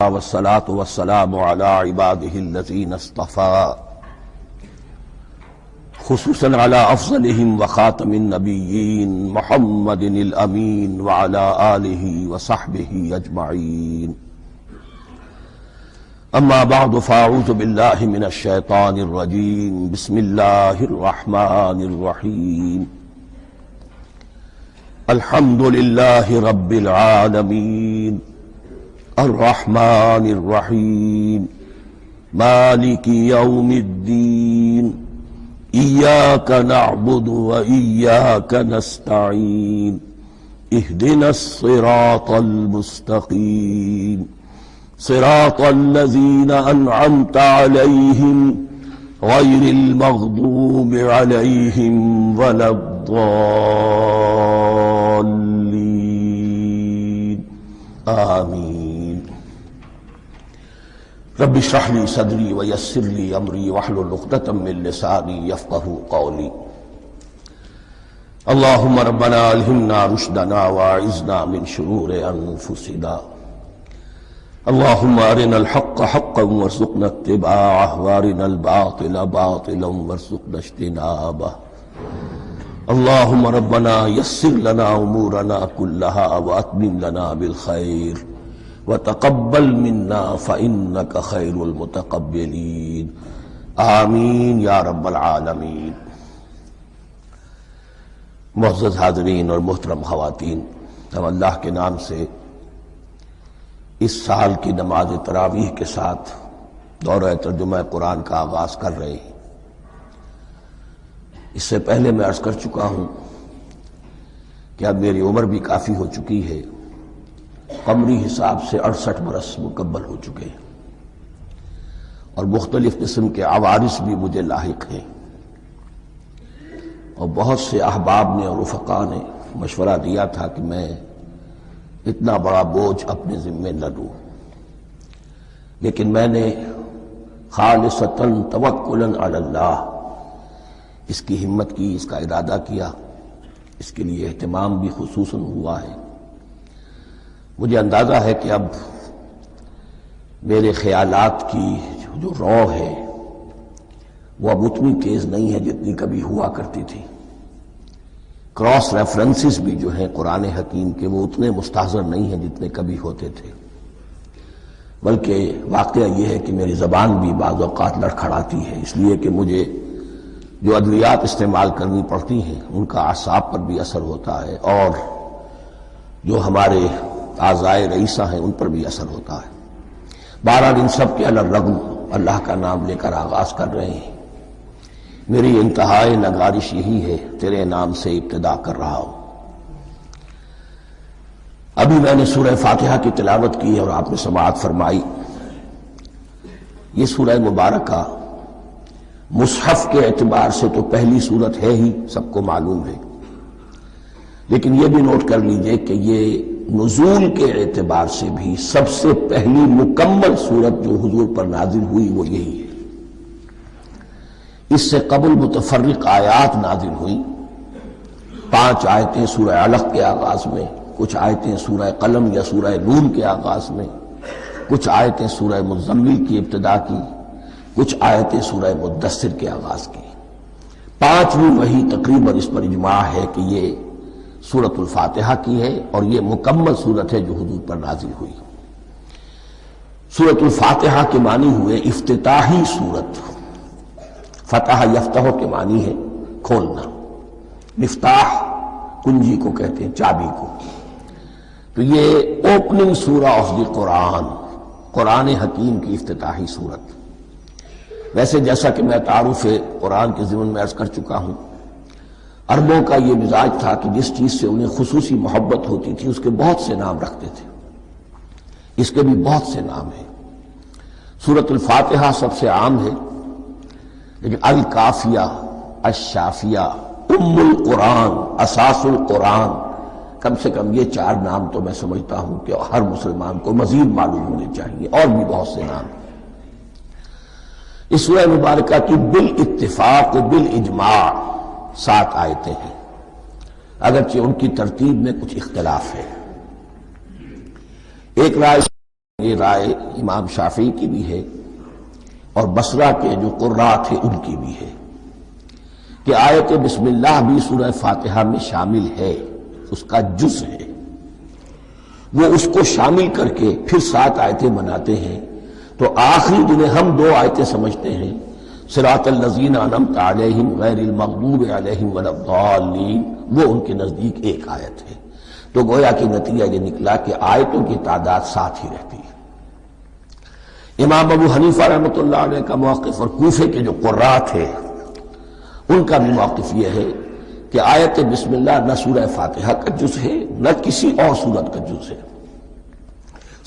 والصلاة والسلام على عباده الذين اصطفى خصوصا على أفضلهم وخاتم النبيين محمد الأمين وعلى آله وصحبه أجمعين. أما بعد فأعوذ بالله من الشيطان الرجيم. بسم الله الرحمن الرحيم. الحمد لله رب العالمين الرحمن الرحيم مالك يوم الدين إياك نعبد وإياك نستعين اهدنا الصراط المستقيم صراط الذين أنعمت عليهم غير المغضوب عليهم ولا الضالين آمين. رب اشرح لي صدري ويسر لي امري واحلل عقدة من لساني يفقهوا قولي. اللهم ربنا الهمنا رشدنا واعذنا من شرور انفسنا. اللهم ارنا الحق حقا وارزقنا اتباعه وارنا الباطل باطلا وارزقنا اجتنابه. اللهم ربنا يسر لنا امورنا كلها واتمم لنا بالخير وتقبل منا فإنك خير المتقبلين آمین یا رب العالمین. معزز حاضرین اور محترم خواتین، ہم اللہ کے نام سے اس سال کی نماز تراویح کے ساتھ دورہ ترجمہ قرآن کا آغاز کر رہے ہیں. اس سے پہلے میں عرض کر چکا ہوں کہ اب میری عمر بھی کافی ہو چکی ہے. قمری حساب سے 68 برس مکمل ہو چکے ہیں اور مختلف قسم کے عوارض بھی مجھے لاحق ہیں، اور بہت سے احباب نے اور رفقاء نے مشورہ دیا تھا کہ میں اتنا بڑا بوجھ اپنے ذمے نہ لوں، لیکن میں نے خالصتاً توکلاً علی اللہ اس کی ہمت کی، اس کا ارادہ کیا. اس کے لیے اہتمام بھی خصوصاً ہوا ہے. مجھے اندازہ ہے کہ اب میرے خیالات کی جو رو ہے وہ اب اتنی تیز نہیں ہے جتنی کبھی ہوا کرتی تھی. کراس ریفرنسز بھی جو ہیں قرآن حکیم کے وہ اتنے مستحضر نہیں ہیں جتنے کبھی ہوتے تھے، بلکہ واقعہ یہ ہے کہ میری زبان بھی بعض اوقات لڑکھڑاتی ہے، اس لیے کہ مجھے جو ادویات استعمال کرنی پڑتی ہیں ان کا اعصاب پر بھی اثر ہوتا ہے، اور جو ہمارے اعضائے رئیسہ ہیں ان پر بھی اثر ہوتا ہے. بہرحال ان سب کے علی الرغم اللہ کا نام لے کر آغاز کر رہے ہیں. میری انتہائی نگارش یہی ہے، تیرے نام سے ابتدا کر رہا ہوں. ابھی میں نے سورہ فاتحہ کی تلاوت کی اور آپ نے سماعت فرمائی. یہ سورہ مبارکہ مصحف کے اعتبار سے تو پہلی سورت ہے ہی، سب کو معلوم ہے، لیکن یہ بھی نوٹ کر لیجئے کہ یہ نزول کے اعتبار سے بھی سب سے پہلی مکمل سورت جو حضور پر نازل ہوئی وہ یہی ہے. اس سے قبل متفرق آیات نازل ہوئی. 5 آیتیں سورہ علق کے آغاز میں، کچھ آیتیں سورہ قلم یا سورہ نون کے آغاز میں، کچھ آیتیں سورہ مزمل کی ابتدا کی، کچھ آیتیں سورہ مدثر کے آغاز کی. 5ویں وحی تقریباً اس پر اجماع ہے کہ یہ سورۃ الفاتحہ کی ہے، اور یہ مکمل سورت ہے جو حضور پر نازل ہوئی. سورۃ الفاتحہ کے معنی ہوئے افتتاحی سورت. فتح یفتح کے معنی ہے کھولنا. مفتاح کنجی کو کہتے ہیں، چابی کو. تو یہ اوپننگ سورہ آف دی قرآن، قرآن حکیم کی افتتاحی سورت. ویسے جیسا کہ میں تعارف قرآن کے ضمن میں عرض کر چکا ہوں، عربوں کا یہ مزاج تھا کہ جس چیز سے انہیں خصوصی محبت ہوتی تھی اس کے بہت سے نام رکھتے تھے. اس کے بھی بہت سے نام ہیں. سورۃ الفاتحہ سب سے عام ہے، لیکن الکافیہ، الشافیہ، ام القرآن، اساس القرآن، کم سے کم یہ 4 نام تو میں سمجھتا ہوں کہ ہر مسلمان کو مزید معلوم ہونے چاہیے، اور بھی بہت سے نام. اس سورہ مبارکہ کی بالاتفاق بالاجماع 7 آیتیں ہیں، اگرچہ ان کی ترتیب میں کچھ اختلاف ہے. ایک رائے یہ رائے امام شافعی کی بھی ہے اور بصرہ کے جو قراء تھے ان کی بھی ہے کہ آیت بسم اللہ بھی سورہ فاتحہ میں شامل ہے، اس کا جز ہے، وہ اس کو شامل کر کے پھر 7 آیتیں بناتے ہیں، تو آخری جنہیں ہم 2 آیتیں سمجھتے ہیں صراط الذین انعمت علیہم غیر المغضوب علیہم ولا الضالین، وہ ان کے نزدیک ایک آیت ہے، تو گویا کہ نتیجہ یہ نکلا کہ آیتوں کی تعداد 7 ہی رہتی ہے۔ امام ابو حنیفہ رحمۃ اللہ علیہ کا موقف اور کوفے کے جو قراء تھے ان کا بھی موقف یہ ہے کہ آیت بسم اللہ نہ سورہ فاتحہ کا جز ہے نہ کسی اور سورت کا جز ہے،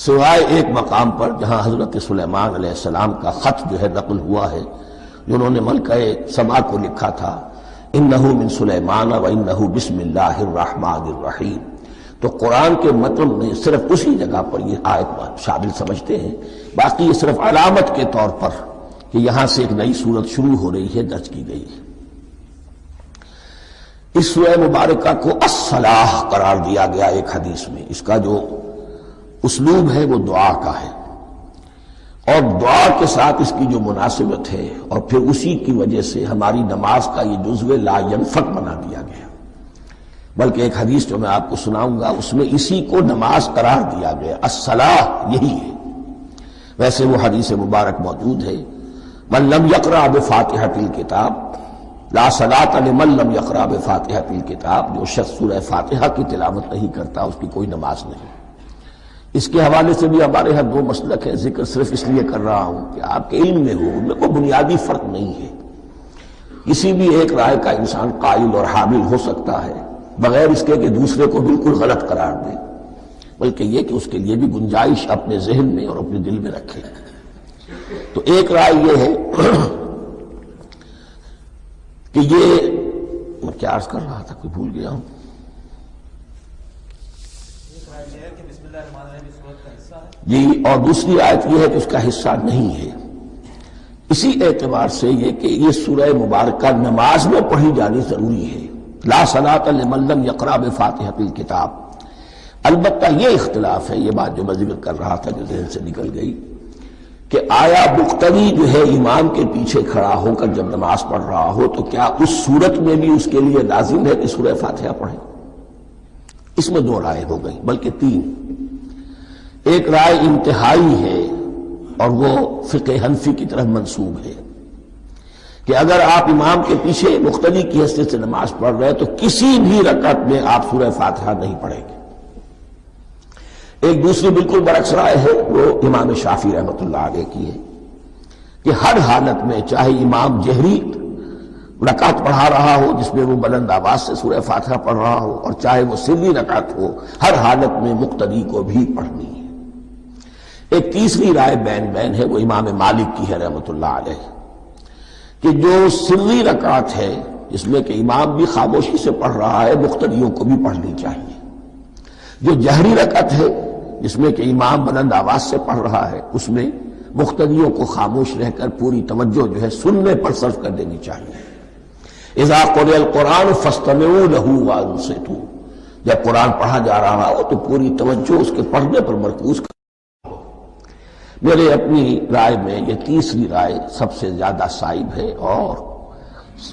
سوائے ایک مقام پر جہاں حضرت سلیمان علیہ السلام کا خط جو ہے نقل ہوا ہے، جنہوں نے ملکہ سما کو لکھا تھا انہ من سلیمان و انہ بسم اللہ الرحمن الرحیم، تو قرآن کے متن میں صرف اسی جگہ پر یہ آیت شامل سمجھتے ہیں، باقی یہ صرف علامت کے طور پر کہ یہاں سے ایک نئی سورت شروع ہو رہی ہے درج کی گئی ہے۔ اس سورہ مبارکہ کو الصلاح قرار دیا گیا ایک حدیث میں، اس کا جو اسلوب ہے وہ دعا کا ہے، اور دعا کے ساتھ اس کی جو مناسبت ہے اور پھر اسی کی وجہ سے ہماری نماز کا یہ جزو لا ینفک بنا دیا گیا، بلکہ ایک حدیث جو میں آپ کو سناؤں گا اس میں اسی کو نماز قرار دیا گیا، الصلاح یہی ہے۔ ویسے وہ حدیث مبارک موجود ہے من لم یقرأ بفاتحۃ الکتاب لا صلاۃ لمن لم یقرأ بفاتحۃ الکتاب، جو شخص سورہ فاتحہ کی تلاوت نہیں کرتا اس کی کوئی نماز نہیں۔ اس کے حوالے سے بھی ہمارے ہاں 2 مسلک ہیں، ذکر صرف اس لیے کر رہا ہوں کہ آپ کے علم میں ہو، ان میں کوئی بنیادی فرق نہیں ہے، کسی بھی ایک رائے کا انسان قائل اور حامل ہو سکتا ہے بغیر اس کے کہ دوسرے کو بالکل غلط قرار دے، بلکہ یہ کہ اس کے لیے بھی گنجائش اپنے ذہن میں اور اپنے دل میں رکھے۔ تو ایک رائے یہ ہے کہ یہ میں کیا عرض کر رہا تھا کوئی بھول گیا ہوں، جی، اور دوسری آیت یہ ہے کہ اس کا حصہ نہیں ہے، اسی اعتبار سے یہ کہ یہ سورہ مبارکہ نماز میں پڑھی جانی ضروری ہے، لا صلاۃ لمن لم یقرأ بفاتحۃ الکتاب۔ البتہ یہ اختلاف ہے، یہ بات جو میں ذکر کر رہا تھا جو ذہن سے نکل گئی، کہ آیا مقتدی جو ہے امام کے پیچھے کھڑا ہو کر جب نماز پڑھ رہا ہو تو کیا اس صورت میں بھی اس کے لیے لازم ہے کہ سورہ فاتحہ پڑھے؟ اس میں 2 رائے ہو گئی، بلکہ 3۔ ایک رائے انتہائی ہے اور وہ فقہ حنفی کی طرف منسوب ہے کہ اگر آپ امام کے پیچھے مقتدی کی حیثیت سے نماز پڑھ رہے ہیں تو کسی بھی رکعت میں آپ سورہ فاتحہ نہیں پڑھیں گے۔ ایک دوسری بالکل برعکس رائے ہے، وہ امام شافعی رحمۃ اللہ علیہ کی ہے کہ ہر حالت میں چاہے امام جہری رکعت پڑھا رہا ہو جس میں وہ بلند آواز سے سورہ فاتحہ پڑھ رہا ہو، اور چاہے وہ سری رکعت ہو، ہر حالت میں مقتدی کو بھی پڑھنی ہے۔ ایک تیسری رائے بین ہے، وہ امام مالک کی ہے رحمۃ اللہ علیہ، کہ جو سری رکعت ہے جس میں کہ امام بھی خاموشی سے پڑھ رہا ہے مقتدیوں کو بھی پڑھنی چاہیے، جو جہری رکعت ہے جس میں کہ امام بلند آواز سے پڑھ رہا ہے اس میں مقتدیوں کو خاموش رہ کر پوری توجہ جو ہے سننے پر صرف کر دینی چاہیے۔ اذا قرئ القرآن فاستمعوا له وانصتوا، جب قرآن پڑھا جا رہا ہو تو پوری توجہ اس کے پڑھنے پر مرکوز کر۔ میرے اپنی رائے میں یہ تیسری رائے سب سے زیادہ صائب ہے اور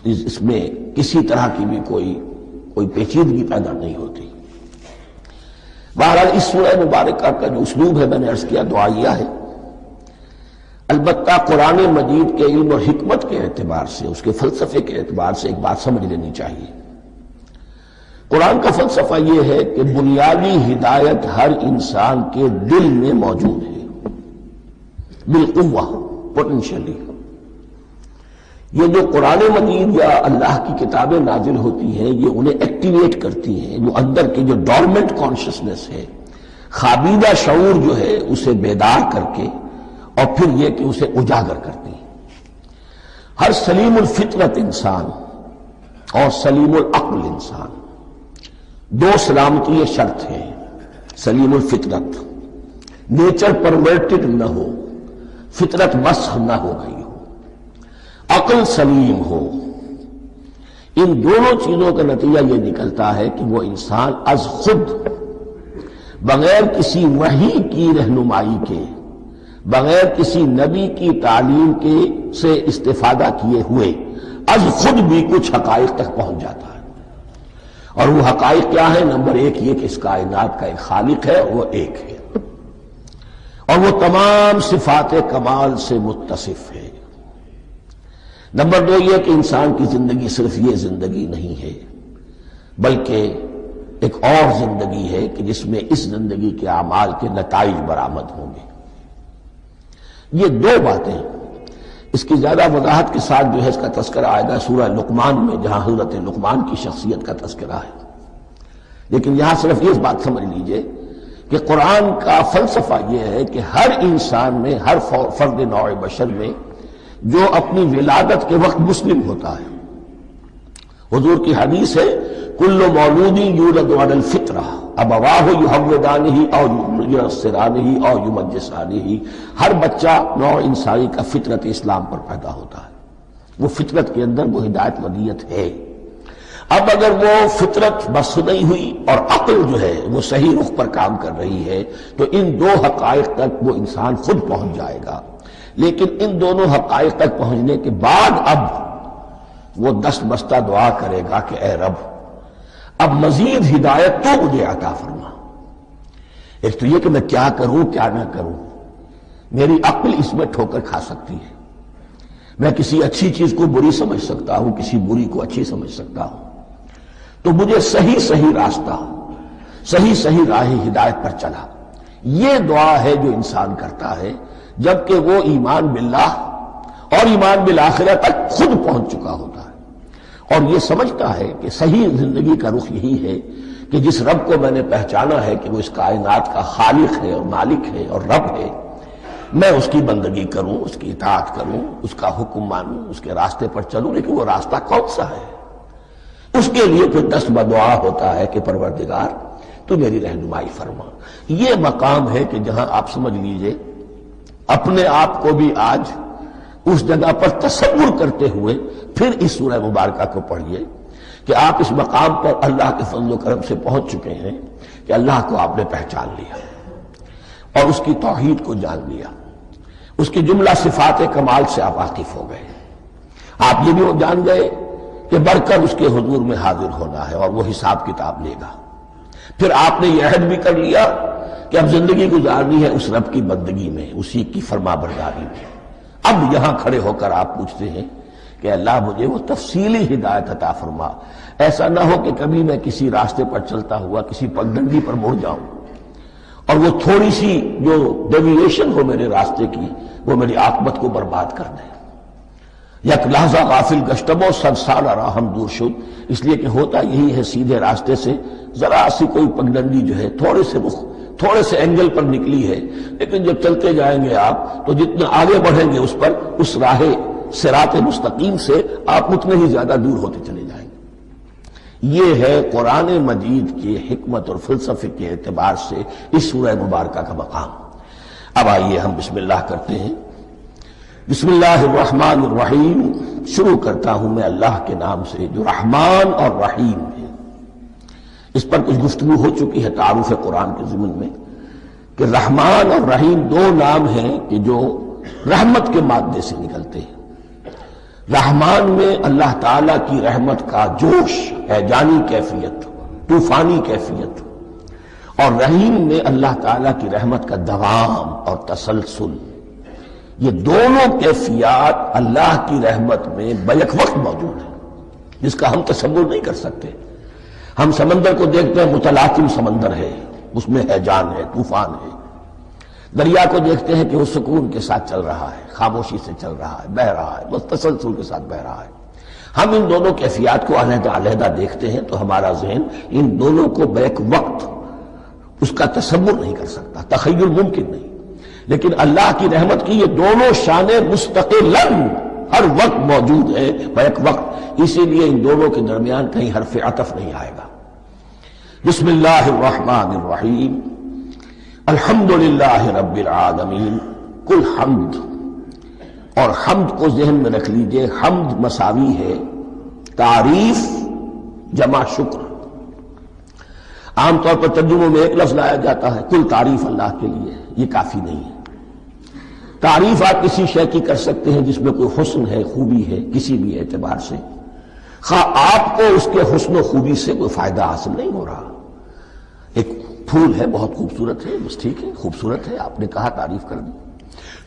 اس میں کسی طرح کی بھی کوئی پیچیدگی پیدا نہیں ہوتی۔ بہرحال اس سورہ مبارکہ کا جو اسلوب ہے میں نے عرض کیا دعائیہ ہے، البتہ قرآن مجید کے علم اور حکمت کے اعتبار سے، اس کے فلسفے کے اعتبار سے ایک بات سمجھ لینی چاہیے۔ قرآن کا فلسفہ یہ ہے کہ بنیادی ہدایت ہر انسان کے دل میں موجود ہے، بالقوہ، پوٹینشلی۔ یہ جو قرآن مجید یا اللہ کی کتابیں نازل ہوتی ہیں یہ انہیں ایکٹیویٹ کرتی ہیں، وہ اندر کی جو ڈورمنٹ کانشسنس ہے، خوابیدہ شعور جو ہے اسے بیدار کر کے اور پھر یہ کہ اسے اجاگر کرتی ہیں۔ ہر سلیم الفطرت انسان اور سلیم العقل انسان، 2 سلامتی شرط ہیں، سلیم الفطرت، نیچر پرورٹڈ نہ ہو، فطرت مسخ نہ ہو گئی ہو، عقل سلیم ہو، ان دونوں چیزوں کا نتیجہ یہ نکلتا ہے کہ وہ انسان از خود بغیر کسی وحی کی رہنمائی کے، بغیر کسی نبی کی تعلیم کے سے استفادہ کیے ہوئے از خود بھی کچھ حقائق تک پہنچ جاتا ہے۔ اور وہ حقائق کیا ہے؟ نمبر ایک یہ کہ اس کائنات کا ایک خالق ہے، وہ ایک ہے، اور وہ تمام صفات کمال سے متصف ہے۔ نمبر دو یہ کہ انسان کی زندگی صرف یہ زندگی نہیں ہے، بلکہ ایک اور زندگی ہے کہ جس میں اس زندگی کے اعمال کے نتائج برآمد ہوں گے۔ یہ دو باتیں، اس کی زیادہ وضاحت کے ساتھ جو ہے اس کا تذکرہ آئے گا سورہ لقمان میں، جہاں حضرت لقمان کی شخصیت کا تذکرہ ہے۔ لیکن یہاں صرف یہ بات سمجھ لیجئے کہ قرآن کا فلسفہ یہ ہے کہ ہر انسان میں، ہر فرد نوع بشر میں جو اپنی ولادت کے وقت مسلم ہوتا ہے، حضور کی حدیث ہے کل مولود یولد علی الفطرہ ابواہ یحودانہ او ینصرانہ او یمجسانہ، ہر بچہ نوع انسانی کا فطرت اسلام پر پیدا ہوتا ہے، وہ فطرت کے اندر وہ ہدایت ودیت ہے۔ اب اگر وہ فطرت بس نہیں ہوئی اور عقل جو ہے وہ صحیح رخ پر کام کر رہی ہے تو ان دو حقائق تک وہ انسان خود پہنچ جائے گا۔ لیکن ان دونوں حقائق تک پہنچنے کے بعد اب وہ دست بستہ دعا کرے گا کہ اے رب اب مزید ہدایت تو مجھے عطا فرما۔ ایک تو یہ کہ میں کیا کروں کیا نہ کروں، میری عقل اس میں ٹھوکر کھا سکتی ہے، میں کسی اچھی چیز کو بری سمجھ سکتا ہوں، کسی بری کو اچھی سمجھ سکتا ہوں، تو مجھے صحیح راستہ، صحیح راہ ہدایت پر چلا۔ یہ دعا ہے جو انسان کرتا ہے جبکہ وہ ایمان باللہ اور ایمان بالآخرہ تک خود پہنچ چکا ہوتا ہے، اور یہ سمجھتا ہے کہ صحیح زندگی کا رخ یہی ہے کہ جس رب کو میں نے پہچانا ہے کہ وہ اس کائنات کا خالق ہے اور مالک ہے اور رب ہے، میں اس کی بندگی کروں، اس کی اطاعت کروں، اس کا حکم مانوں، اس کے راستے پر چلوں۔ لیکن وہ راستہ کون سا ہے؟ اس کے لیے پھر دست بدعا ہوتا ہے کہ پروردگار تو میری رہنمائی فرما۔ یہ مقام ہے کہ جہاں آپ سمجھ لیجئے اپنے آپ کو بھی آج اس جگہ پر تصور کرتے ہوئے پھر اس سورہ مبارکہ کو پڑھیے کہ آپ اس مقام پر اللہ کے فضل و کرم سے پہنچ چکے ہیں کہ اللہ کو آپ نے پہچان لیا اور اس کی توحید کو جان لیا، اس کی جملہ صفات کمال سے آپ واقف ہو گئے۔ آپ یہ بھی جان گئے کہ بڑھ کر اس کے حضور میں حاضر ہونا ہے اور وہ حساب کتاب لے گا۔ پھر آپ نے یہ عہد بھی کر لیا کہ اب زندگی گزارنی ہے اس رب کی بندگی میں، اسی کی فرما برداری میں۔ اب یہاں کھڑے ہو کر آپ پوچھتے ہیں کہ اللہ مجھے وہ تفصیلی ہدایت عطا فرما، ایسا نہ ہو کہ کبھی میں کسی راستے پر چلتا ہوا کسی پگڈنڈی پر مڑ جاؤں اور وہ تھوڑی سی جو ڈیویشن ہو میرے راستے کی وہ میری عاقبت کو برباد کر دے۔ یک لحظہ غافل گشتبو صد سال راہم دور شد، اس لیے کہ ہوتا یہی ہے سیدھے راستے سے ذرا سی کوئی پگڈنڈی جو ہے تھوڑے سے اینگل پر نکلی ہے، لیکن جب چلتے جائیں گے آپ تو جتنا آگے بڑھیں گے اس پر، اس راہ صراط مستقیم سے آپ اتنے ہی زیادہ دور ہوتے چلے جائیں گے۔ یہ ہے قرآن مجید کی حکمت اور فلسفے کے اعتبار سے اس سورہ مبارکہ کا مقام۔ اب آئیے ہم بسم اللہ کرتے ہیں۔ بسم اللہ الرحمن الرحیم، شروع کرتا ہوں میں اللہ کے نام سے جو رحمان اور رحیم ہے۔ اس پر کچھ گفتگو ہو چکی ہے تعارف قرآن کے ضمن میں کہ رحمان اور رحیم دو نام ہیں کہ جو رحمت کے مادے سے نکلتے ہیں۔ رحمان میں اللہ تعالیٰ کی رحمت کا جوش، ہیجانی کیفیت، طوفانی کیفیت، اور رحیم میں اللہ تعالیٰ کی رحمت کا دوام اور تسلسل۔ یہ دونوں کیفیات اللہ کی رحمت میں بیک وقت موجود ہیں، جس کا ہم تصور نہیں کر سکتے۔ ہم سمندر کو دیکھتے ہیں، متلاطم سمندر ہے، اس میں ہیجان ہے، طوفان ہے۔ دریا کو دیکھتے ہیں کہ وہ سکون کے ساتھ چل رہا ہے، خاموشی سے چل رہا ہے، بہہ رہا ہے، بس تسلسل کے ساتھ بہہ رہا ہے۔ ہم ان دونوں کیفیات کو علیحدہ علیحدہ دیکھتے ہیں تو ہمارا ذہن ان دونوں کو بیک وقت اس کا تصور نہیں کر سکتا، تخیل ممکن نہیں۔ لیکن اللہ کی رحمت کی یہ دونوں شانیں مستقلاً ہر وقت موجود ہے، بیک وقت، اسی لیے ان دونوں کے درمیان کہیں حرف عطف نہیں آئے گا۔ بسم اللہ الرحمن الرحیم، الحمدللہ رب العالمین۔ کل حمد، اور حمد کو ذہن میں رکھ لیجئے، حمد مساوی ہے تعریف جمع شکر۔ عام طور پر ترجموں میں ایک لفظ لایا جاتا ہے، کل تعریف اللہ کے لیے، یہ کافی نہیں ہے۔ تعریف آپ کسی شے کی کر سکتے ہیں جس میں کوئی حسن ہے، خوبی ہے، کسی بھی اعتبار سے، خواہ آپ کو اس کے حسن و خوبی سے کوئی فائدہ حاصل نہیں ہو رہا۔ ایک پھول ہے، بہت خوبصورت ہے، بس ٹھیک ہے، خوبصورت ہے، آپ نے کہا، تعریف کر دی۔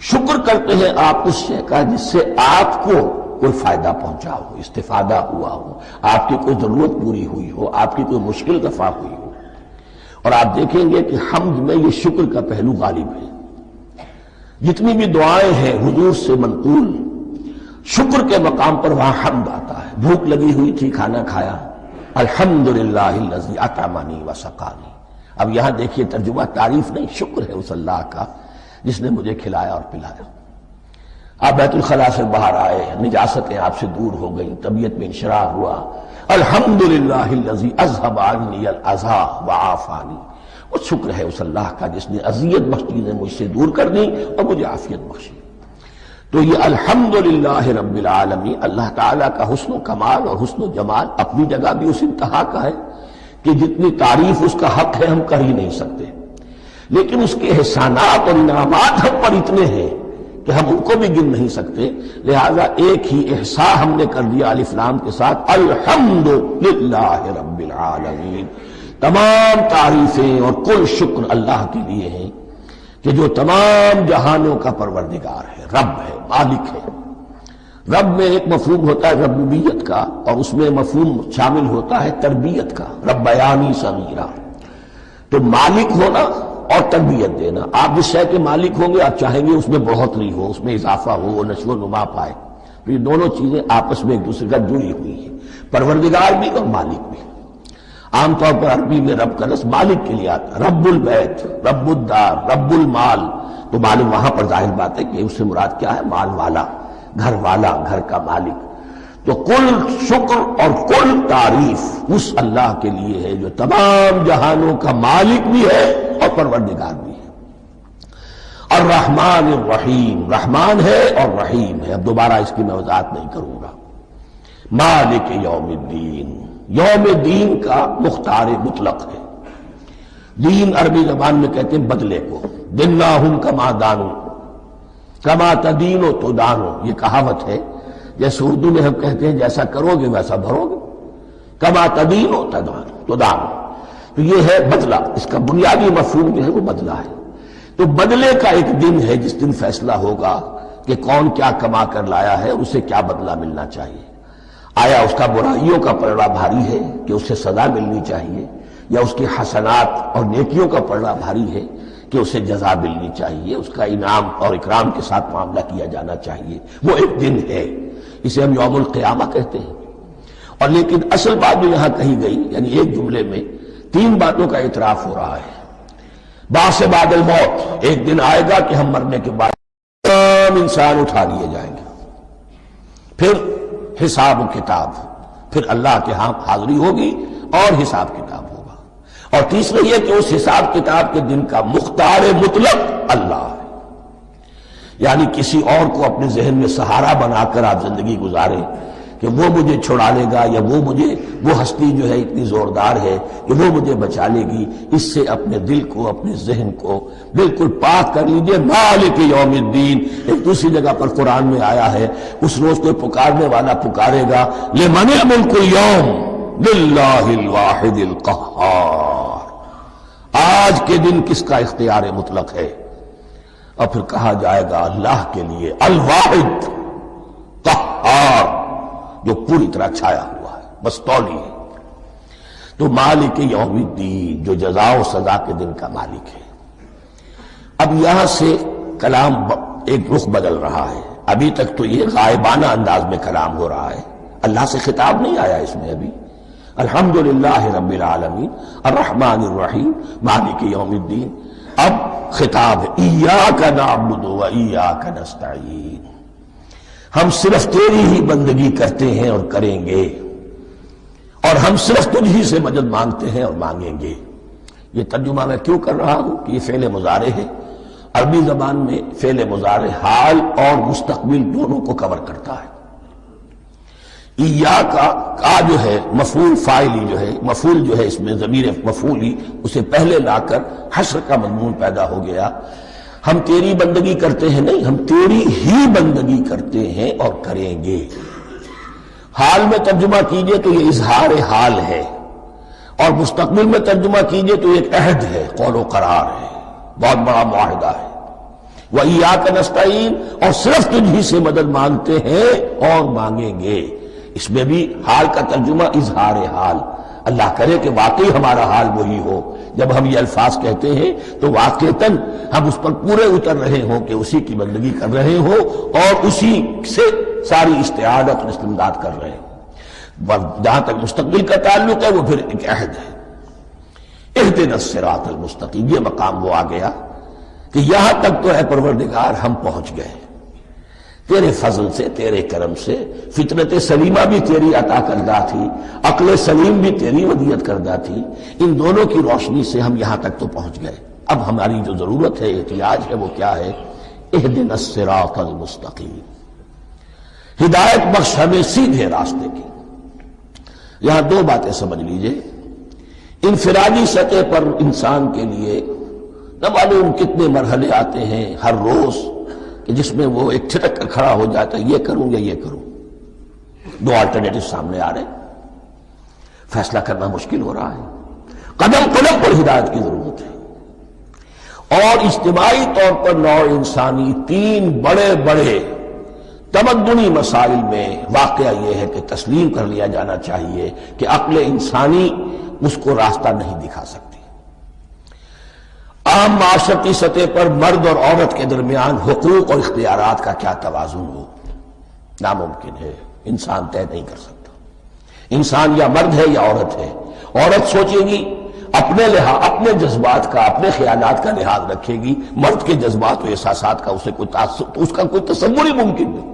شکر کرتے ہیں آپ اس شے کا جس سے آپ کو کوئی فائدہ پہنچا ہو، استفادہ ہوا ہو، آپ کی کوئی ضرورت پوری ہوئی ہو، آپ کی کوئی مشکل دفع ہوئی ہو۔ اور آپ دیکھیں گے کہ حمد میں یہ شکر کا پہلو غالب ہے۔ جتنی بھی دعائیں ہیں حضور سے منقول، شکر کے مقام پر وہاں حمد آتا ہے۔ بھوک لگی ہوئی تھی، کھانا کھایا، الحمدللہ الذی اطعمنی وسقانی۔ اب یہاں دیکھیے ترجمہ تعریف نہیں، شکر ہے اس اللہ کا جس نے مجھے کھلایا اور پلایا۔ آپ بیت الخلاء سے باہر آئے، نجاستیں آپ سے دور ہو گئیں، طبیعت میں انشراح ہوا، الحمدللہ الذی اذھب عنی الاذی وعافانی۔ وہ شکر ہے اس اللہ کا جس نے اذیت بخش چیزیں مجھ سے دور کر دیں اور مجھے عافیت بخشی۔ تو یہ الحمدللہ رب العالمین، اللہ تعالیٰ کا حسن و کمال اور حسن و جمال اپنی جگہ بھی اس انتہا کا ہے کہ جتنی تعریف اس کا حق ہے ہم کر ہی نہیں سکتے، لیکن اس کے احسانات اور انعامات ہم پر اتنے ہیں کہ ہم ان کو بھی گن نہیں سکتے۔ لہذا ایک ہی احساء ہم نے کر دیا الف لام کے ساتھ، الحمدللہ رب العالمین۔ تمام تعریفیں اور کل شکر اللہ کے لیے ہیں کہ جو تمام جہانوں کا پروردگار ہے، رب ہے، مالک ہے۔ رب میں ایک مفہوم ہوتا ہے ربوبیت کا، اور اس میں مفہوم شامل ہوتا ہے تربیت کا، ربیانی صغیرہ۔ تو مالک ہونا اور تربیت دینا، آپ جس شے کے مالک ہوں گے آپ چاہیں گے اس میں بڑھوتری ہو، اس میں اضافہ ہو، وہ نشو و نما پائے۔ تو یہ دونوں چیزیں آپس میں ایک دوسرے کا جڑی ہوئی ہیں، پروردگار بھی اور مالک بھی۔ عام طور پر عربی میں رب کا لفظ مالک کے لیے آتا ہے، رب البیت، رب الدار، رب المال۔ تو معلوم وہاں پر ظاہر بات ہے کہ اس سے مراد کیا ہے؟ مال والا، گھر والا، گھر کا مالک۔ تو کل شکر اور کل تعریف اس اللہ کے لیے ہے جو تمام جہانوں کا مالک بھی ہے اور پروردگار بھی ہے۔ الرحمن الرحیم، رحمان ہے اور رحیم ہے۔ اب دوبارہ اس کی میں وضاحت نہیں کروں گا۔ مالک یوم الدین، یوم دین کا مختار مطلق ہے۔ دین عربی زبان میں کہتے ہیں بدلے کو، دناہم کما دانو کما تدینو تو دانو، یہ کہاوت ہے۔ جیسے اردو میں ہم کہتے ہیں جیسا کرو گے ویسا بھرو گے، کما تدینو تو دانو، تو یہ ہے بدلہ۔ اس کا بنیادی مفہوم جو ہے وہ بدلہ ہے۔ تو بدلے کا ایک دن ہے جس دن فیصلہ ہوگا کہ کون کیا کما کر لایا ہے، اسے کیا بدلہ ملنا چاہیے۔ آیا اس کا برائیوں کا پلڑا بھاری ہے کہ اسے سزا ملنی چاہیے، یا اس کے حسنات اور نیکیوں کا پلڑا بھاری ہے کہ اسے جزا ملنی چاہیے، اس کا انعام اور اکرام کے ساتھ معاملہ کیا جانا چاہیے۔ وہ ایک دن ہے، اسے ہم یوم القیامہ کہتے ہیں۔ اور لیکن اصل بات جو یہاں کہی گئی، یعنی ایک جملے میں تین باتوں کا اعتراف ہو رہا ہے۔ بعث بعد الموت، ایک دن آئے گا کہ ہم مرنے کے بعد تمام انسان اٹھا لیے جائیں گے، پھر حساب و کتاب، پھر اللہ کے ہاں حاضری ہوگی اور حساب کتاب ہوگا۔ اور تیسرا یہ کہ اس حساب کتاب کے دن کا مختار مطلق اللہ ہے، یعنی کسی اور کو اپنے ذہن میں سہارا بنا کر آپ زندگی گزاریں کہ وہ مجھے چھڑا لے گا، یا وہ ہستی جو ہے اتنی زوردار ہے کہ وہ مجھے بچا لے گی، اس سے اپنے دل کو، اپنے ذہن کو بالکل پاک کر لیجئے۔ مالک یوم الدین، ایک دوسری جگہ پر قرآن میں آیا ہے، اس روز کوئی پکارنے والا پکارے گا، لمن الملک اليوم للہ الواحد القہار، آج کے دن کس کا اختیار مطلق ہے؟ اور پھر کہا جائے گا اللہ کے لیے، الواحد قہار، جو پوری طرح چھایا ہوا ہے، مستولی ہے۔ تو مالک یوم الدین، جو جزا و سزا کے دن کا مالک ہے۔ اب یہاں سے کلام ایک رخ بدل رہا ہے۔ ابھی تک تو یہ غائبانہ انداز میں کلام ہو رہا ہے، اللہ سے خطاب نہیں آیا اس میں ابھی۔ الحمدللہ رب العالمین الرحمن الرحیم مالک یوم الدین، اب خطاب ہے ایاک نعبد و ایاک نستعین، ہم صرف تیری ہی بندگی کرتے ہیں اور کریں گے، اور ہم صرف تجھ ہی سے مدد مانگتے ہیں اور مانگیں گے۔ یہ ترجمہ میں کیوں کر رہا ہوں کہ یہ فعل مضارع ہے۔ عربی زبان میں فعل مضارع حال اور مستقبل دونوں کو کور کرتا ہے۔ کا جو ہے مفعول فاعلی جو ہے، مفعول جو ہے اس میں ضمیر مفعولی اسے پہلے لا کر حشر کا مضمون پیدا ہو گیا۔ ہم تیری بندگی کرتے ہیں نہیں، ہم تیری ہی بندگی کرتے ہیں اور کریں گے۔ حال میں ترجمہ کیجئے تو یہ اظہار حال ہے، اور مستقبل میں ترجمہ کیجئے تو ایک عہد ہے، قول و قرار ہے، بہت بڑا معاہدہ ہے۔ وَإِيَّاكَ نَسْتَعِينُ، اور صرف تجھ ہی سے مدد مانگتے ہیں اور مانگیں گے۔ اس میں بھی حال کا ترجمہ اظہار حال، اللہ کرے کہ واقعی ہمارا حال وہی ہو، جب ہم یہ الفاظ کہتے ہیں تو واقعتاً ہم اس پر پورے اتر رہے ہوں کہ اسی کی بندگی کر رہے ہوں اور اسی سے ساری استعانت اور استمداد کر رہے ہیں۔ جہاں تک مستقبل کا تعلق ہے وہ پھر ایک عہد ہے۔ اہدنا الصراط المستقیم، یہ مقام وہ آ گیا کہ یہاں تک تو ہے پروردگار ہم پہنچ گئے، تیرے فضل سے، تیرے کرم سے۔ فطرت سلیمہ بھی تیری عطا کردہ تھی، عقل سلیم بھی تیری ودیعت کردہ تھی، ان دونوں کی روشنی سے ہم یہاں تک تو پہنچ گئے۔ اب ہماری جو ضرورت ہے، احتیاج ہے، وہ کیا ہے؟ اہدنا الصراط المستقیم، ہدایت بخش ہمیں سیدھے راستے کی۔ یہاں دو باتیں سمجھ لیجئے۔ انفرادی سطح پر انسان کے لیے نہ معلوم کتنے مرحلے آتے ہیں ہر روز کہ جس میں وہ ایک چھٹک کر کھڑا ہو جاتا ہے، یہ کروں یا یہ کروں، دو آلٹرنیٹو سامنے آ رہے ہیں، فیصلہ کرنا مشکل ہو رہا ہے، قدم قدم پر ہدایت کی ضرورت ہے۔ اور اجتماعی طور پر نوع انسانی تین بڑے بڑے تمدنی مسائل میں واقعہ یہ ہے کہ تسلیم کر لیا جانا چاہیے کہ عقل انسانی اس کو راستہ نہیں دکھا سکتی۔ عام معاشرتی سطح پر مرد اور عورت کے درمیان حقوق اور اختیارات کا کیا توازن ہو، ناممکن ہے، انسان طے نہیں کر سکتا۔ انسان یا مرد ہے یا عورت ہے۔ عورت سوچے گی اپنے لحاظ، اپنے جذبات کا، اپنے خیالات کا لحاظ رکھے گی، مرد کے جذبات و احساسات کا اسے کوئی اس کا کوئی تصور ہی ممکن نہیں۔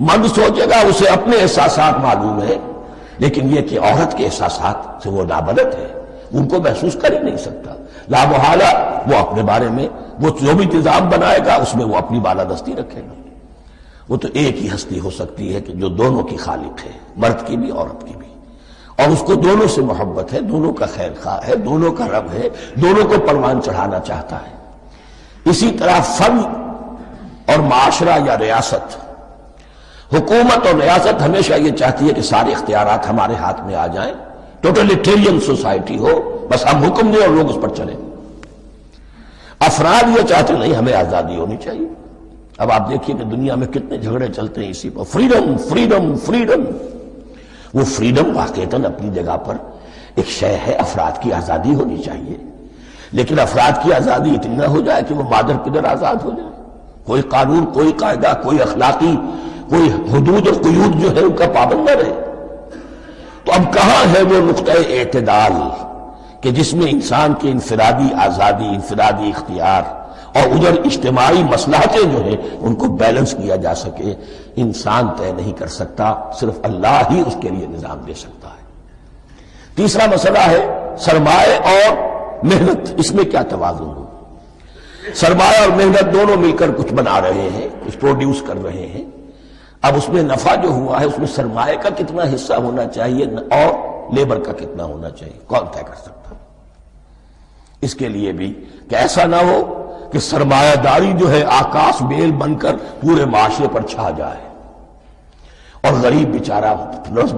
مرد سوچے گا اسے اپنے احساسات معلوم ہے، لیکن یہ کہ عورت کے احساسات سے وہ نابلد ہے، ان کو محسوس کر ہی نہیں سکتا۔ لا محالہ وہ اپنے بارے میں وہ جو بھی نظام بنائے گا اس میں وہ اپنی بالادستی رکھے گا۔ وہ تو ایک ہی ہستی ہو سکتی ہے کہ جو دونوں کی خالق ہے، مرد کی بھی عورت کی بھی، اور اس کو دونوں سے محبت ہے، دونوں کا خیر خواہ ہے، دونوں کا رب ہے، دونوں کو پروان چڑھانا چاہتا ہے۔ اسی طرح فرد اور معاشرہ یا ریاست، حکومت اور ریاست ہمیشہ یہ چاہتی ہے کہ سارے اختیارات ہمارے ہاتھ میں آ جائیں، ٹوٹلیٹیرین سوسائٹی ہو، بس ہم حکم دیں اور لوگ اس پر چلیں۔ افراد یہ چاہتے نہیں، ہمیں آزادی ہونی چاہیے۔ اب آپ دیکھیے کہ دنیا میں کتنے جھگڑے چلتے ہیں اسی پر، فریڈم فریڈم فریڈم۔ وہ فریڈم واقعتاً اپنی جگہ پر ایک شے ہے، افراد کی آزادی ہونی چاہیے، لیکن افراد کی آزادی اتنی نہ ہو جائے کہ وہ مادر پدر آزاد ہو جائے، کوئی قانون، کوئی قاعدہ، کوئی اخلاقی کوئی حدود اور قیود جو ہے ان کا پابند نہ رہے۔ تو اب کہاں ہے وہ نقطہ اعتدال کہ جس میں انسان کی انفرادی آزادی، انفرادی اختیار اور ادھر اجتماعی مصلحتیں جو ہیں ان کو بیلنس کیا جا سکے؟ انسان طے نہیں کر سکتا، صرف اللہ ہی اس کے لیے نظام دے سکتا ہے۔ تیسرا مسئلہ ہے سرمایہ اور محنت، اس میں کیا توازن ہو؟ سرمایہ اور محنت دونوں مل کر کچھ بنا رہے ہیں، کچھ پروڈیوس کر رہے ہیں۔ اب اس میں نفع جو ہوا ہے اس میں سرمایہ کا کتنا حصہ ہونا چاہیے اور لیبر کا کتنا ہونا چاہیے، کون طے کر سکتا؟ اس کے لیے بھی کہ ایسا نہ ہو کہ سرمایہ داری جو ہے آکاش بیل بن کر پورے معاشرے پر چھا جائے اور غریب بیچارہ،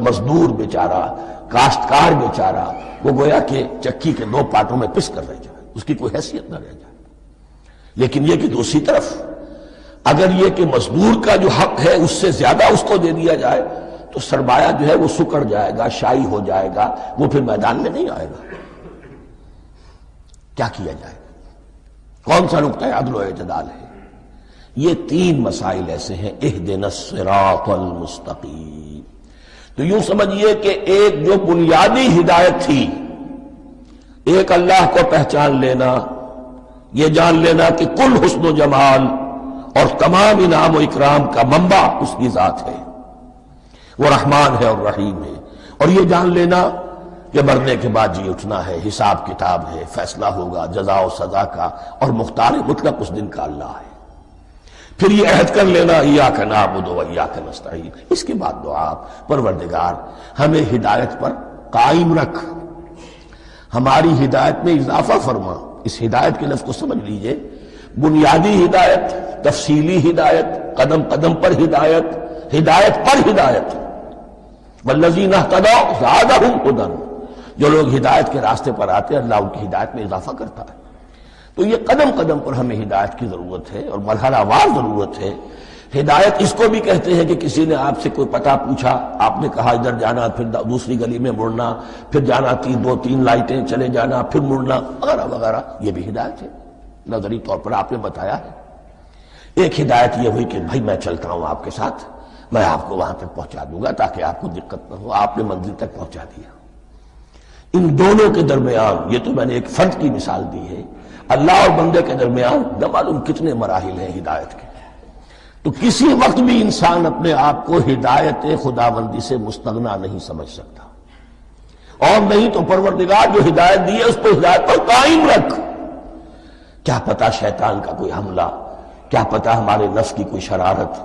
مزدور بیچارہ، کاشتکار بیچارہ وہ گویا کہ چکی کے دو پارٹوں میں پس کر رہ جائے، اس کی کوئی حیثیت نہ رہ جائے۔ لیکن یہ کہ دوسری طرف اگر یہ کہ مزدور کا جو حق ہے اس سے زیادہ اس کو دے دیا جائے تو سرمایہ جو ہے وہ سکڑ جائے گا، شائی ہو جائے گا، وہ پھر میدان میں نہیں آئے گا۔ کیا کیا جائے؟ کون سا نقطہ عدل و اعتدال ہے؟ یہ تین مسائل ایسے ہیں، اہدنا الصراط المستقیم۔ تو یوں سمجھیے کہ ایک جو بنیادی ہدایت تھی، ایک اللہ کو پہچان لینا، یہ جان لینا کہ کل حسن و جمال اور تمام انعام و اکرام کا منبع اس کی ذات ہے، وہ رحمان ہے اور رحیم ہے، اور یہ جان لینا کہ مرنے کے بعد جی اٹھنا ہے، حساب کتاب ہے، فیصلہ ہوگا جزا و سزا کا، اور مختار مطلق اس دن کا اللہ ہے۔ پھر یہ عہد کر لینا ایاک نعبد و ایاک نستعین، اس کے بعد دعا پروردگار ہمیں ہدایت پر قائم رکھ، ہماری ہدایت میں اضافہ فرما۔ اس ہدایت کے لفظ کو سمجھ لیجئے، بنیادی ہدایت، تفصیلی ہدایت، قدم قدم پر ہدایت، ہدایت پر ہدایت۔ والذین اہتدوا زادہم ھدی، جو لوگ ہدایت کے راستے پر آتے ہیں اللہ ان کی ہدایت میں اضافہ کرتا ہے۔ تو یہ قدم قدم پر ہمیں ہدایت کی ضرورت ہے اور مرحلہ وار ضرورت ہے۔ ہدایت اس کو بھی کہتے ہیں کہ کسی نے آپ سے کوئی پتہ پوچھا، آپ نے کہا ادھر جانا، پھر دوسری گلی میں مڑنا، پھر جانا دو تین لائٹیں چلے جانا، پھر مڑنا، وغیرہ وغیرہ، یہ بھی ہدایت ہے، نظری طور پر آپ نے بتایا ہے۔ ایک ہدایت یہ ہوئی کہ بھائی میں چلتا ہوں آپ کے ساتھ، میں آپ کو وہاں تک پہنچا دوں گا تاکہ آپ کو دقت نہ ہو، آپ نے منزل تک پہنچا دیا۔ ان دونوں کے درمیان، یہ تو میں نے ایک فرد کی مثال دی ہے، اللہ اور بندے کے درمیان نہ معلوم کتنے مراحل ہیں ہدایت کے۔ تو کسی وقت بھی انسان اپنے آپ کو ہدایت خداوندی سے مستغنا نہیں سمجھ سکتا، اور نہیں تو پروردگار جو ہدایت دی ہے اس کو ہدایت پر قائم رکھ۔ کیا پتہ شیطان کا کوئی حملہ، کیا پتہ ہمارے نفس کی کوئی شرارت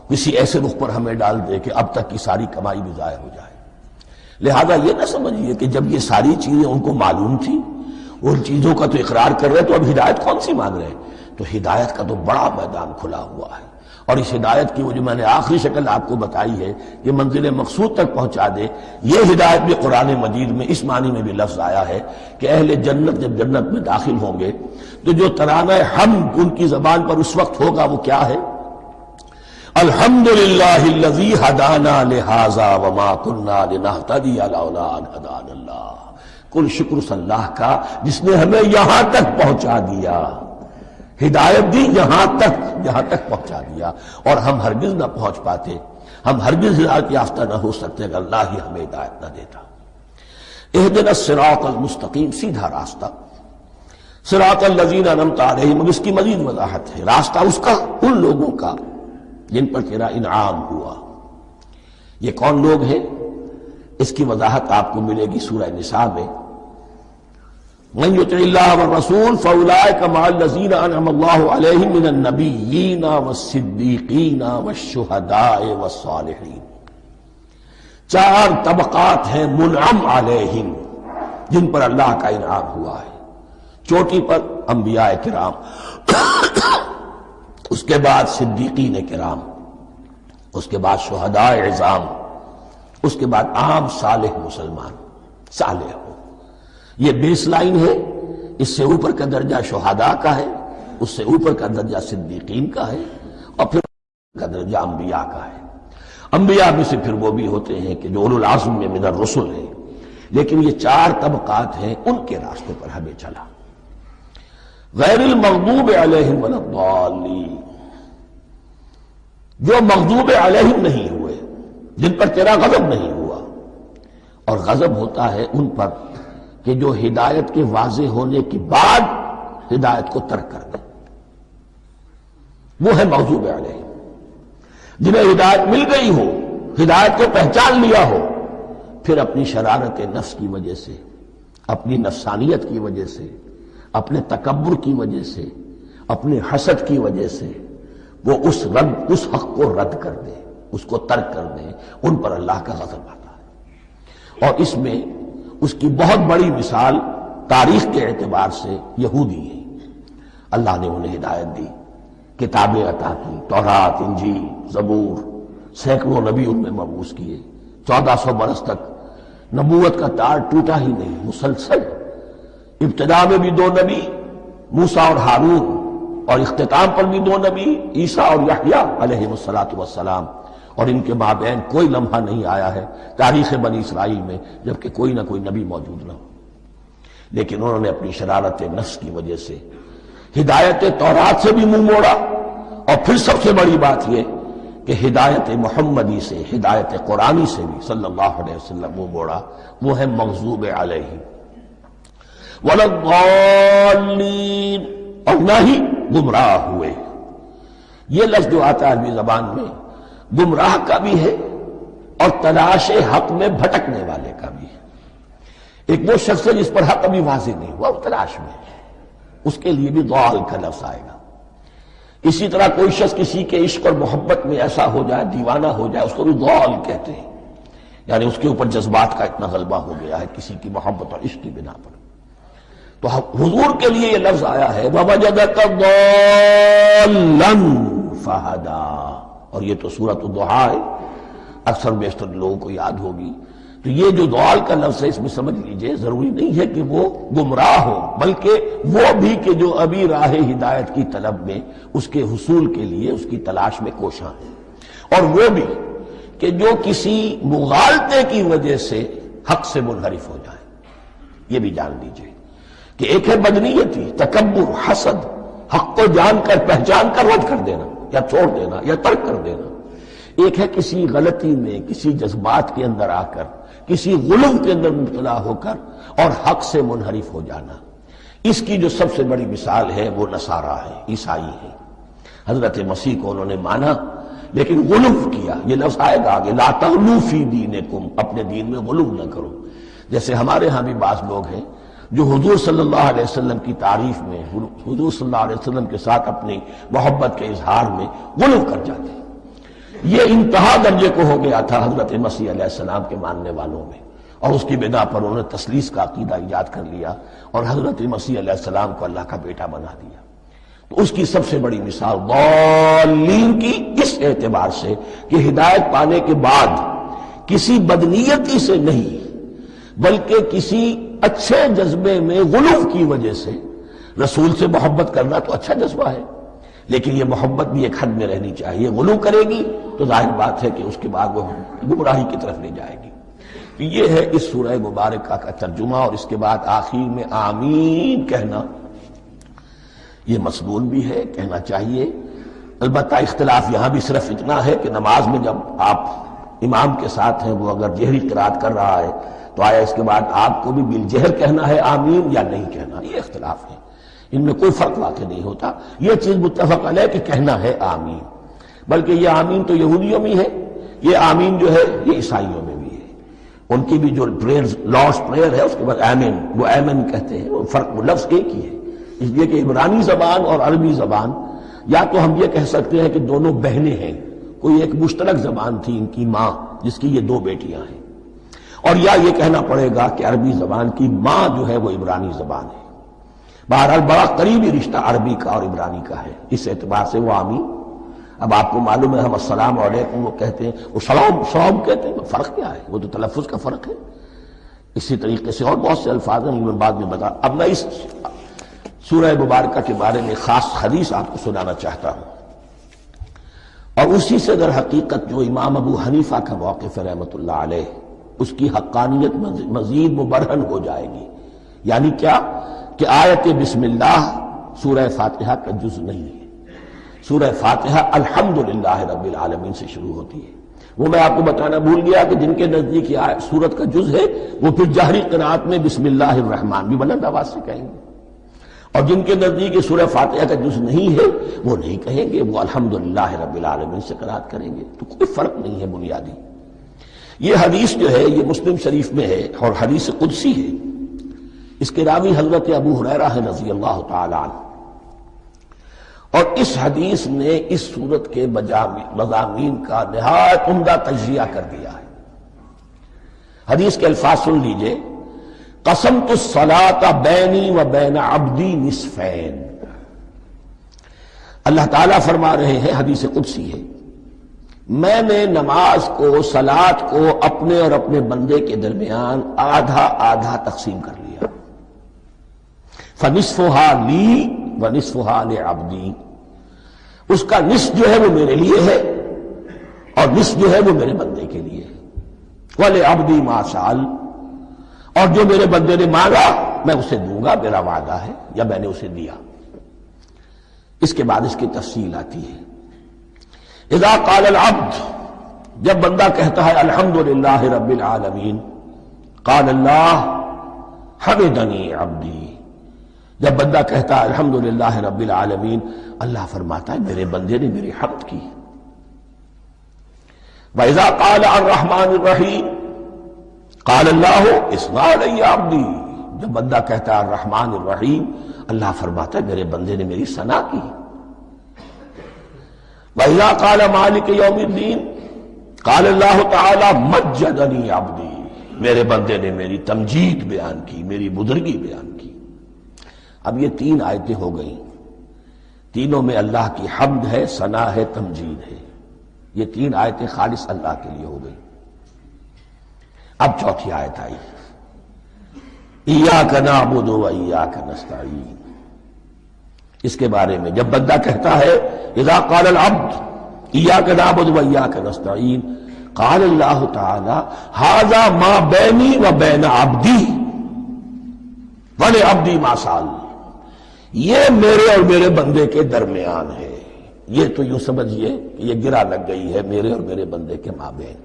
کسی ایسے رخ پر ہمیں ڈال دے کہ اب تک کی ساری کمائی بھی ضائع ہو جائے۔ لہذا یہ نہ سمجھیے کہ جب یہ ساری چیزیں ان کو معلوم تھی، ان چیزوں کا تو اقرار کر رہے تو اب ہدایت کون سی مانگ رہے ہیں؟ تو ہدایت کا تو بڑا میدان کھلا ہوا ہے، اور اس ہدایت کی وہ جو میں نے آخری شکل آپ کو بتائی ہے، یہ منزل مقصود تک پہنچا دے۔ یہ ہدایت بھی قرآن مجید میں اس معنی میں بھی لفظ آیا ہے کہ اہل جنت جب جنت میں داخل ہوں گے تو جو ترانہ حمد ان کی زبان پر اس وقت ہوگا وہ کیا ہے؟ الحمدللہ الذی ہدانا لہذا وما کنا لنہتدی لولا ان ہدانا اللہ۔ کل شکر اس اللہ کا جس نے ہمیں یہاں تک پہنچا دیا، ہدایت دی یہاں تک پہنچا دیا، اور ہم ہرگز نہ پہنچ پاتے، ہم ہرگز ہدایت یافتہ نہ ہو سکتے اگر اللہ ہی ہمیں ہدایت نہ دیتا۔ اہدنا الصراط المستقیم، سیدھا راستہ، صراط الذین انعمت علیہم، اس کی مزید وضاحت ہے، راستہ اس کا ان لوگوں کا جن پر تیرا انعام ہوا۔ یہ کون لوگ ہیں؟ اس کی وضاحت آپ کو ملے گی سورہ نساء میں، من یطع اللہ والرسول فاولئک مع الذین انعم اللہ علیہم من النبیین والصدیقین والشہداء والصالحین۔ چار طبقات ہیں منعم علیہم جن پر اللہ کا انعام ہوا ہے۔ چوٹی پر انبیاء کرام، اس کے بعد صدیقین کرام، اس کے بعد شہداء عظام، اس کے بعد عام صالح مسلمان، صالح ہو۔ یہ بیس لائن ہے، اس سے اوپر کا درجہ شہداء کا ہے، اس سے اوپر کا درجہ صدیقین کا ہے، اور پھر کا درجہ انبیاء کا ہے۔ انبیاء میں سے پھر وہ بھی ہوتے ہیں کہ جو اولو العزم میں من الرسل ہیں، لیکن یہ چار طبقات ہیں، ان کے راستے پر ہمیں چلا۔ غیر المغضوب علیہم ولا الضالین، جو مغضوب علیہم نہیں ہوئے، جن پر تیرا غضب نہیں ہوا، اور غضب ہوتا ہے ان پر کہ جو ہدایت کے واضح ہونے کے بعد ہدایت کو ترک کر دیں، وہ ہے مغضوب علیہم۔ جنہیں ہدایت مل گئی ہو، ہدایت کو پہچان لیا ہو، پھر اپنی شرارت نفس کی وجہ سے، اپنی نفسانیت کی وجہ سے، اپنے تکبر کی وجہ سے، اپنے حسد کی وجہ سے وہ اس حق کو رد کر دیں، اس کو ترک کر دیں، ان پر اللہ کا غضب آتا ہے۔ اور اس میں اس کی بہت بڑی مثال تاریخ کے اعتبار سے یہودی ہے۔ اللہ نے انہیں ہدایت دی، کتابیں عطا کی، تورات، انجیل، زبور، سینکڑوں نبی ان میں مبعوث کیے، 1400 برس تک نبوت کا تار ٹوٹا ہی نہیں، مسلسل۔ ابتدا میں بھی 2 نبی، موسیٰ اور ہارون، اور اختتام پر بھی 2 نبی، عیسیٰ اور یحییٰ علیہ السلام، اور ان کے مابین کوئی لمحہ نہیں آیا ہے تاریخ بنی اسرائیل میں جبکہ کوئی نہ کوئی نبی موجود نہ ہو۔ لیکن انہوں نے اپنی شرارت نفس کی وجہ سے ہدایت تورات سے بھی منہ موڑا، اور پھر سب سے بڑی بات یہ کہ ہدایت محمدی سے، ہدایت قرآنی سے بھی صلی اللہ علیہ وسلم منہ موڑا، وہ ہے مغضوب علیہم ولا الضالین، اور نہ ہی گمراہ ہوئے۔ یہ لفظ جو آتا ہے عربی زبان میں گمراہ کا بھی ہے اور تلاش حق میں بھٹکنے والے کا بھی ہے۔ ایک وہ شخص ہے جس پر حق ابھی واضح نہیں ہوا، وہ تلاش میں ہے، اس کے لیے بھی ضال کا لفظ آئے گا۔ اسی طرح کوئی شخص کسی کے عشق اور محبت میں ایسا ہو جائے، دیوانہ ہو جائے، اس کو بھی ضال کہتے ہیں، یعنی اس کے اوپر جذبات کا اتنا غلبہ ہو گیا ہے کسی کی محبت اور عشق کی بنا پر۔ تو حضور کے لیے یہ لفظ آیا ہے وَوَجَدَكَ ضَالًّا فَهَدَىٰ، اور یہ تو سورۃ الضحیٰ ہے، اکثر بیشتر لوگوں کو یاد ہوگی۔ تو یہ جو ضال کا لفظ ہے اس میں سمجھ لیجئے ضروری نہیں ہے کہ وہ گمراہ ہو، بلکہ وہ بھی کہ جو ابھی راہ ہدایت کی طلب میں اس کے حصول کے لیے اس کی تلاش میں کوشاں ہے، اور وہ بھی کہ جو کسی مغالطے کی وجہ سے حق سے منحرف ہو جائے۔ یہ بھی جان لیجئے کہ ایک ہے بدنیتی، تکبر، حسد، حق کو جان کر پہچان کر رد کر دینا یا چھوڑ دینا یا ترک کر دینا، ایک ہے کسی غلطی میں، کسی جذبات کے اندر آ کر، کسی غلو کے اندر مبتلا ہو کر اور حق سے منحرف ہو جانا۔ اس کی جو سب سے بڑی مثال ہے وہ نصارہ ہے، عیسائی ہے۔ حضرت مسیح کو انہوں نے مانا لیکن غلو کیا، یہ لفظ آئے گا آگے، لا تغلو فی دینکم، اپنے دین میں غلو نہ کرو۔ جیسے ہمارے ہاں بھی بعض لوگ ہیں جو حضور صلی اللہ علیہ وسلم کی تعریف میں، حضور صلی اللہ علیہ وسلم کے ساتھ اپنی محبت کے اظہار میں غلو کر جاتے ہیں۔ یہ انتہا درجے کو ہو گیا تھا حضرت مسیح علیہ السلام کے ماننے والوں میں، اور اس کی بنا پر انہوں نے تثلیث کا عقیدہ ایجاد کر لیا اور حضرت مسیح علیہ السلام کو اللہ کا بیٹا بنا دیا۔ تو اس کی سب سے بڑی مثال ضالین کی اس اعتبار سے کہ ہدایت پانے کے بعد کسی بدنیتی سے نہیں بلکہ کسی اچھے جذبے میں غلو کی وجہ سے رسول سے محبت کرنا تو اچھا جذبہ ہے، لیکن یہ محبت بھی ایک حد میں رہنی چاہیے۔ غلو کرے گی تو ظاہر بات ہے کہ اس کے بعد وہ گمراہی کی طرف لے جائے گی۔ یہ ہے اس سورہ مبارکہ کا ترجمہ، اور اس کے بعد آخر میں آمین کہنا یہ مسنون بھی ہے، کہنا چاہیے۔ البتہ اختلاف یہاں بھی صرف اتنا ہے کہ نماز میں جب آپ امام کے ساتھ ہیں، وہ اگر جہری قرات کر رہا ہے تو آیا اس کے بعد آپ کو بھی بالجہر کہنا ہے آمین یا نہیں کہنا، یہ اختلاف ہے، ان میں کوئی فرق واقع نہیں ہوتا۔ یہ چیز متفق علیہ کہ کہنا ہے آمین، بلکہ یہ آمین تو یہودیوں میں ہے، یہ آمین جو ہے یہ عیسائیوں میں بھی ہے۔ ان کی بھی جو لارڈس پریئر ہے اس کے بعد آمین، وہ آمین کہتے ہیں، وہ فرق، وہ لفظ ایک ہی ہے، اس لیے کہ عبرانی زبان اور عربی زبان یا تو ہم یہ کہہ سکتے ہیں کہ دونوں بہنیں ہیں، کوئی ایک مشترک زبان تھی ان کی ماں جس کی یہ دو بیٹیاں ہیں، اور یا یہ کہنا پڑے گا کہ عربی زبان کی ماں جو ہے وہ عبرانی زبان ہے۔ بہرحال بڑا قریبی رشتہ عربی کا اور عبرانی کا ہے، اس اعتبار سے وہ آمین۔ اب آپ کو معلوم ہے ہم السلام علیکم وہ کہتے ہیں، وہ سلام کہتے ہیں، فرق کیا ہے؟ وہ تو تلفظ کا فرق ہے۔ اسی طریقے سے اور بہت سے الفاظ ہیں، میں بعد میں بتا۔ اب میں اس سورہ مبارکہ کے بارے میں خاص حدیث آپ کو سنانا چاہتا ہوں، اور اسی سے در حقیقت جو امام ابو حنیفہ کا موقف ہے رحمۃ اللہ علیہ، اس کی حقانیت مزید مبرہن ہو جائے گی۔ یعنی کیا کہ آیت بسم اللہ سورہ فاتحہ کا جز نہیں ہے، سورہ فاتحہ الحمدللہ رب العالمین سے شروع ہوتی ہے۔ وہ میں آپ کو بتانا بھول گیا کہ جن کے نزدیک یہ سورت کا جز ہے وہ پھر جہری قرات میں بسم اللہ الرحمن بھی بلند آواز سے کہیں گے، اور جن کے نزدیک یہ سورہ فاتحہ کا جز نہیں ہے وہ نہیں کہیں گے، وہ الحمدللہ رب العالمین سے قرات کریں گے۔ تو کوئی فرق نہیں ہے بنیادی۔ یہ حدیث جو ہے یہ مسلم شریف میں ہے اور حدیث قدسی ہے، اس کے راوی حضرت ابو ہریرہ ہے رضی اللہ تعالی عنہ، اور اس حدیث نے اس سورت کے مضامین کا نہایت عمدہ تجزیہ کر دیا ہے۔ حدیث کے الفاظ سن لیجئے، قسمت الصلاۃ بینی و بین عبدی نصفین۔ اللہ تعالیٰ فرما رہے ہیں، حدیث قدسی ہے، میں نے نماز کو، صلاۃ کو اپنے اور اپنے بندے کے درمیان آدھا آدھا تقسیم کر لیا، فنصفها لی ونصفها لعبدی، اس کا نصف جو ہے وہ میرے لیے ہے اور نصف جو ہے وہ میرے بندے کے لیے ہے، ولعبدی ما سأل، اور جو میرے بندے نے مانگا میں اسے دوں گا، میرا وعدہ ہے یا میں نے اسے دیا۔ اس کے بعد اس کی تفصیل آتی ہے، اذا قال العبد، جب بندہ کہتا ہے الحمدللہ رب العالمین، قال اللہ حمدنی عبدی، جب بندہ کہتا ہے الحمدللہ رب العالمین، اللہ فرماتا ہے میرے بندے نے میری حمد کی۔ وَإِذَا قَالَ الرَّحْمَٰنِ الرَّحِيمِ قَالَ اللَّهُ اثْنَىٰ عَلَيَّ عَبْدِي، جب بندہ کہتا ہے الرحمن الرحیم، اللہ فرماتا ہے میرے بندے نے میری ثنا کی۔ وَإِذَا قَالَ مَالِكِ يَوْمِ الدِّينِ قال اللہ تعالی مجدنی عبدی، میرے بندے نے میری تمجید بیان کی، میری بزرگی بیان کی۔ اب یہ تین آیتیں ہو گئیں، تینوں میں اللہ کی حمد ہے، ثنا ہے، تمجید ہے۔ یہ تین آیتیں خالص اللہ کے لیے ہو گئی۔ اب چوتھی آیت آئی، ایاک نعبد و ایاک نستعین۔ اس کے بارے میں جب بندہ کہتا ہے اذا قال العبد ایاک نعبد و ایاک نستعین، قال اللہ تعالی ھذا ما بینی و بین عبدی ولعبدی ما سأل، یہ میرے اور میرے بندے کے درمیان ہے۔ یہ تو یوں سمجھیے کہ یہ گرا لگ گئی ہے میرے اور میرے بندے کے مابین۔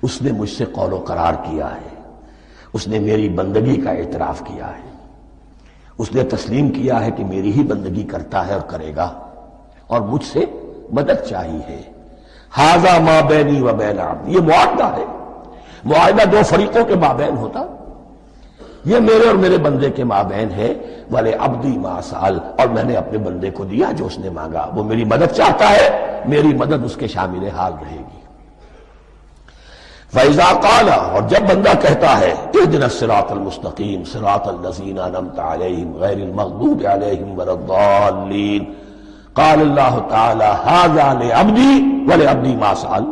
اس نے مجھ سے قول و قرار کیا ہے، اس نے میری بندگی کا اعتراف کیا ہے، اس نے تسلیم کیا ہے کہ میری ہی بندگی کرتا ہے اور کرے گا، اور مجھ سے مدد چاہیے ہے۔ ھذا ما بینی و بین عبدی، یہ معاہدہ ہے، معاہدہ دو فریقوں کے مابین ہوتا، یہ میرے اور میرے بندے کے مابین ہے۔ والے عبدی ما سأل، اور میں نے اپنے بندے کو دیا جو اس نے مانگا، وہ میری مدد چاہتا ہے، میری مدد اس کے شامل حال رہے گی۔ فَإِذَا قَالَ، اور جب بندہ کہتا ہے اهْدِنَا الصِّرَاطَ الْمُسْتَقِيمَ صِرَاطَ الَّذِينَ أَنْعَمْتَ عَلَيْهِمْ غَيْرِ الْمَغْضُوبِ عَلَيْهِمْ وَلَا الضَّالِّينَ، قال اللہ تعالی ھذا لعبدی ولعبدی ما سأل۔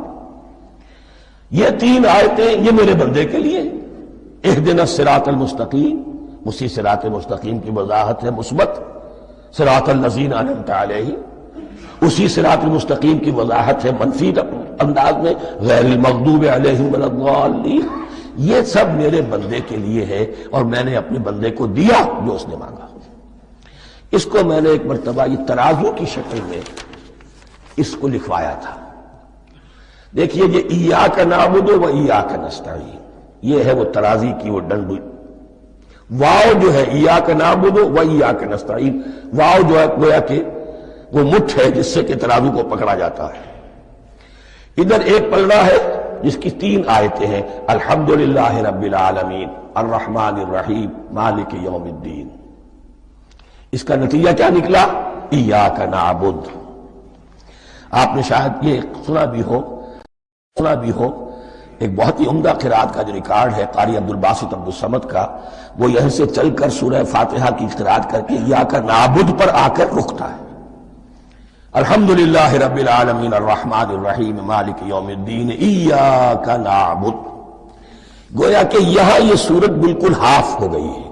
یہ تین آیتیں یہ میرے بندے کے لیے، اهْدِنَا الصِّرَاطَ الْمُسْتَقِيمَ، اسی صراط مستقیم کی وضاحت ہے مثبت، صراط الذین انعمت علیہم، اسی صراط المستقیم کی وضاحت ہے منفی انداز میں، غیر المغضوب علیہم ولا الضالین۔ یہ سب میرے بندے کے لیے ہے، اور میں نے اپنے بندے کو دیا جو اس نے مانگا۔ اس کو میں نے ایک مرتبہ یہ ترازو کی شکل میں اس کو لکھوایا تھا۔ دیکھیے یہ ایاک نعبد و ایاک نستعین، یہ ہے وہ ترازی کی وہ ڈنڈی۔ واو جو ہے ایاک نعبد و ایاک نستعین، واو جو ہے گویا کہ وہ مٹھ ہے جس سے کہ ترازو کو پکڑا جاتا ہے۔ ادھر ایک پلڑا ہے جس کی تین آیتیں ہیں، الحمدللہ رب العالمین الرحمن الرحیم مالک یوم الدین۔ اس کا نتیجہ کیا نکلا؟ ایاک نعبد۔ آپ نے شاید یہ سنا بھی ہو ایک بہت ہی عمدہ قرات کا جو ریکارڈ ہے قاری عبدالباسط عبدالصمد کا، وہ یہیں سے چل کر سورہ فاتحہ کی قرات کر کے ایاک نعبد پر آ کر رکتا ہے۔ الحمدللہ رب العالمین الرحمن الرحیم مالک یوم الدین ایاک نعبد۔ گویا کہ یہاں یہ صورت بالکل ہاف ہو گئی ہے۔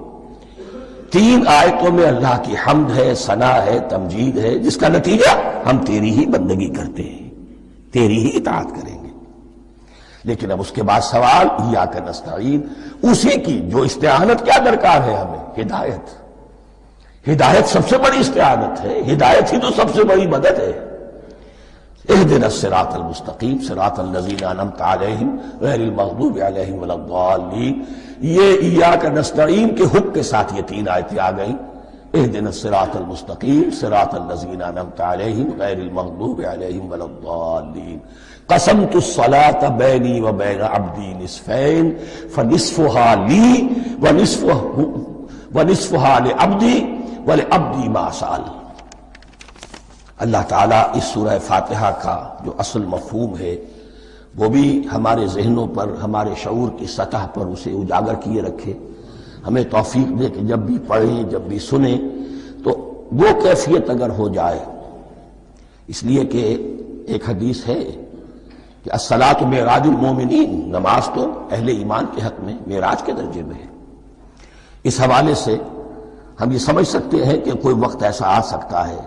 تین آیتوں میں اللہ کی حمد ہے، ثنا ہے، تمجید ہے، جس کا نتیجہ ہم تیری ہی بندگی کرتے ہیں، تیری ہی اطاعت کریں گے۔ لیکن اب اس کے بعد سوال ایاک نستعین، اسی کی جو استعانت کیا درکار ہے ہمیں؟ ہدایت۔ ہدایت سب سے بڑی استعانت ہے، ہدایت ہی تو سب سے بڑی مدد ہے۔ اهدنا الصراط المستقیم صراط الذین انعمت علیہم غیر المغضوب علیہم ولا الضالین۔ یہ ایاک نستعین کے حکم کے ساتھ یہ تین آیتیں آ گئیں، اهدنا الصراط المستقیم صراط الذین انعمت علیہم غیر المغضوب علیہم ولا الضالین۔ قسمت الصلاة بینی و بین عبدی نصفین فنصفها لی ونصفها لعبدی ولعبدی ما سأل۔ اللہ تعالیٰ اس سورہ فاتحہ کا جو اصل مفہوم ہے وہ بھی ہمارے ذہنوں پر، ہمارے شعور کی سطح پر اسے اجاگر کیے رکھے، ہمیں توفیق دے کہ جب بھی پڑھیں، جب بھی سنیں تو وہ کیفیت اگر ہو جائے۔ اس لیے کہ ایک حدیث ہے کہ الصلاۃ معراج المومنین، نماز تو اہل ایمان کے حق میں معراج کے درجے میں ہے۔ اس حوالے سے ہم یہ سمجھ سکتے ہیں کہ کوئی وقت ایسا آ سکتا ہے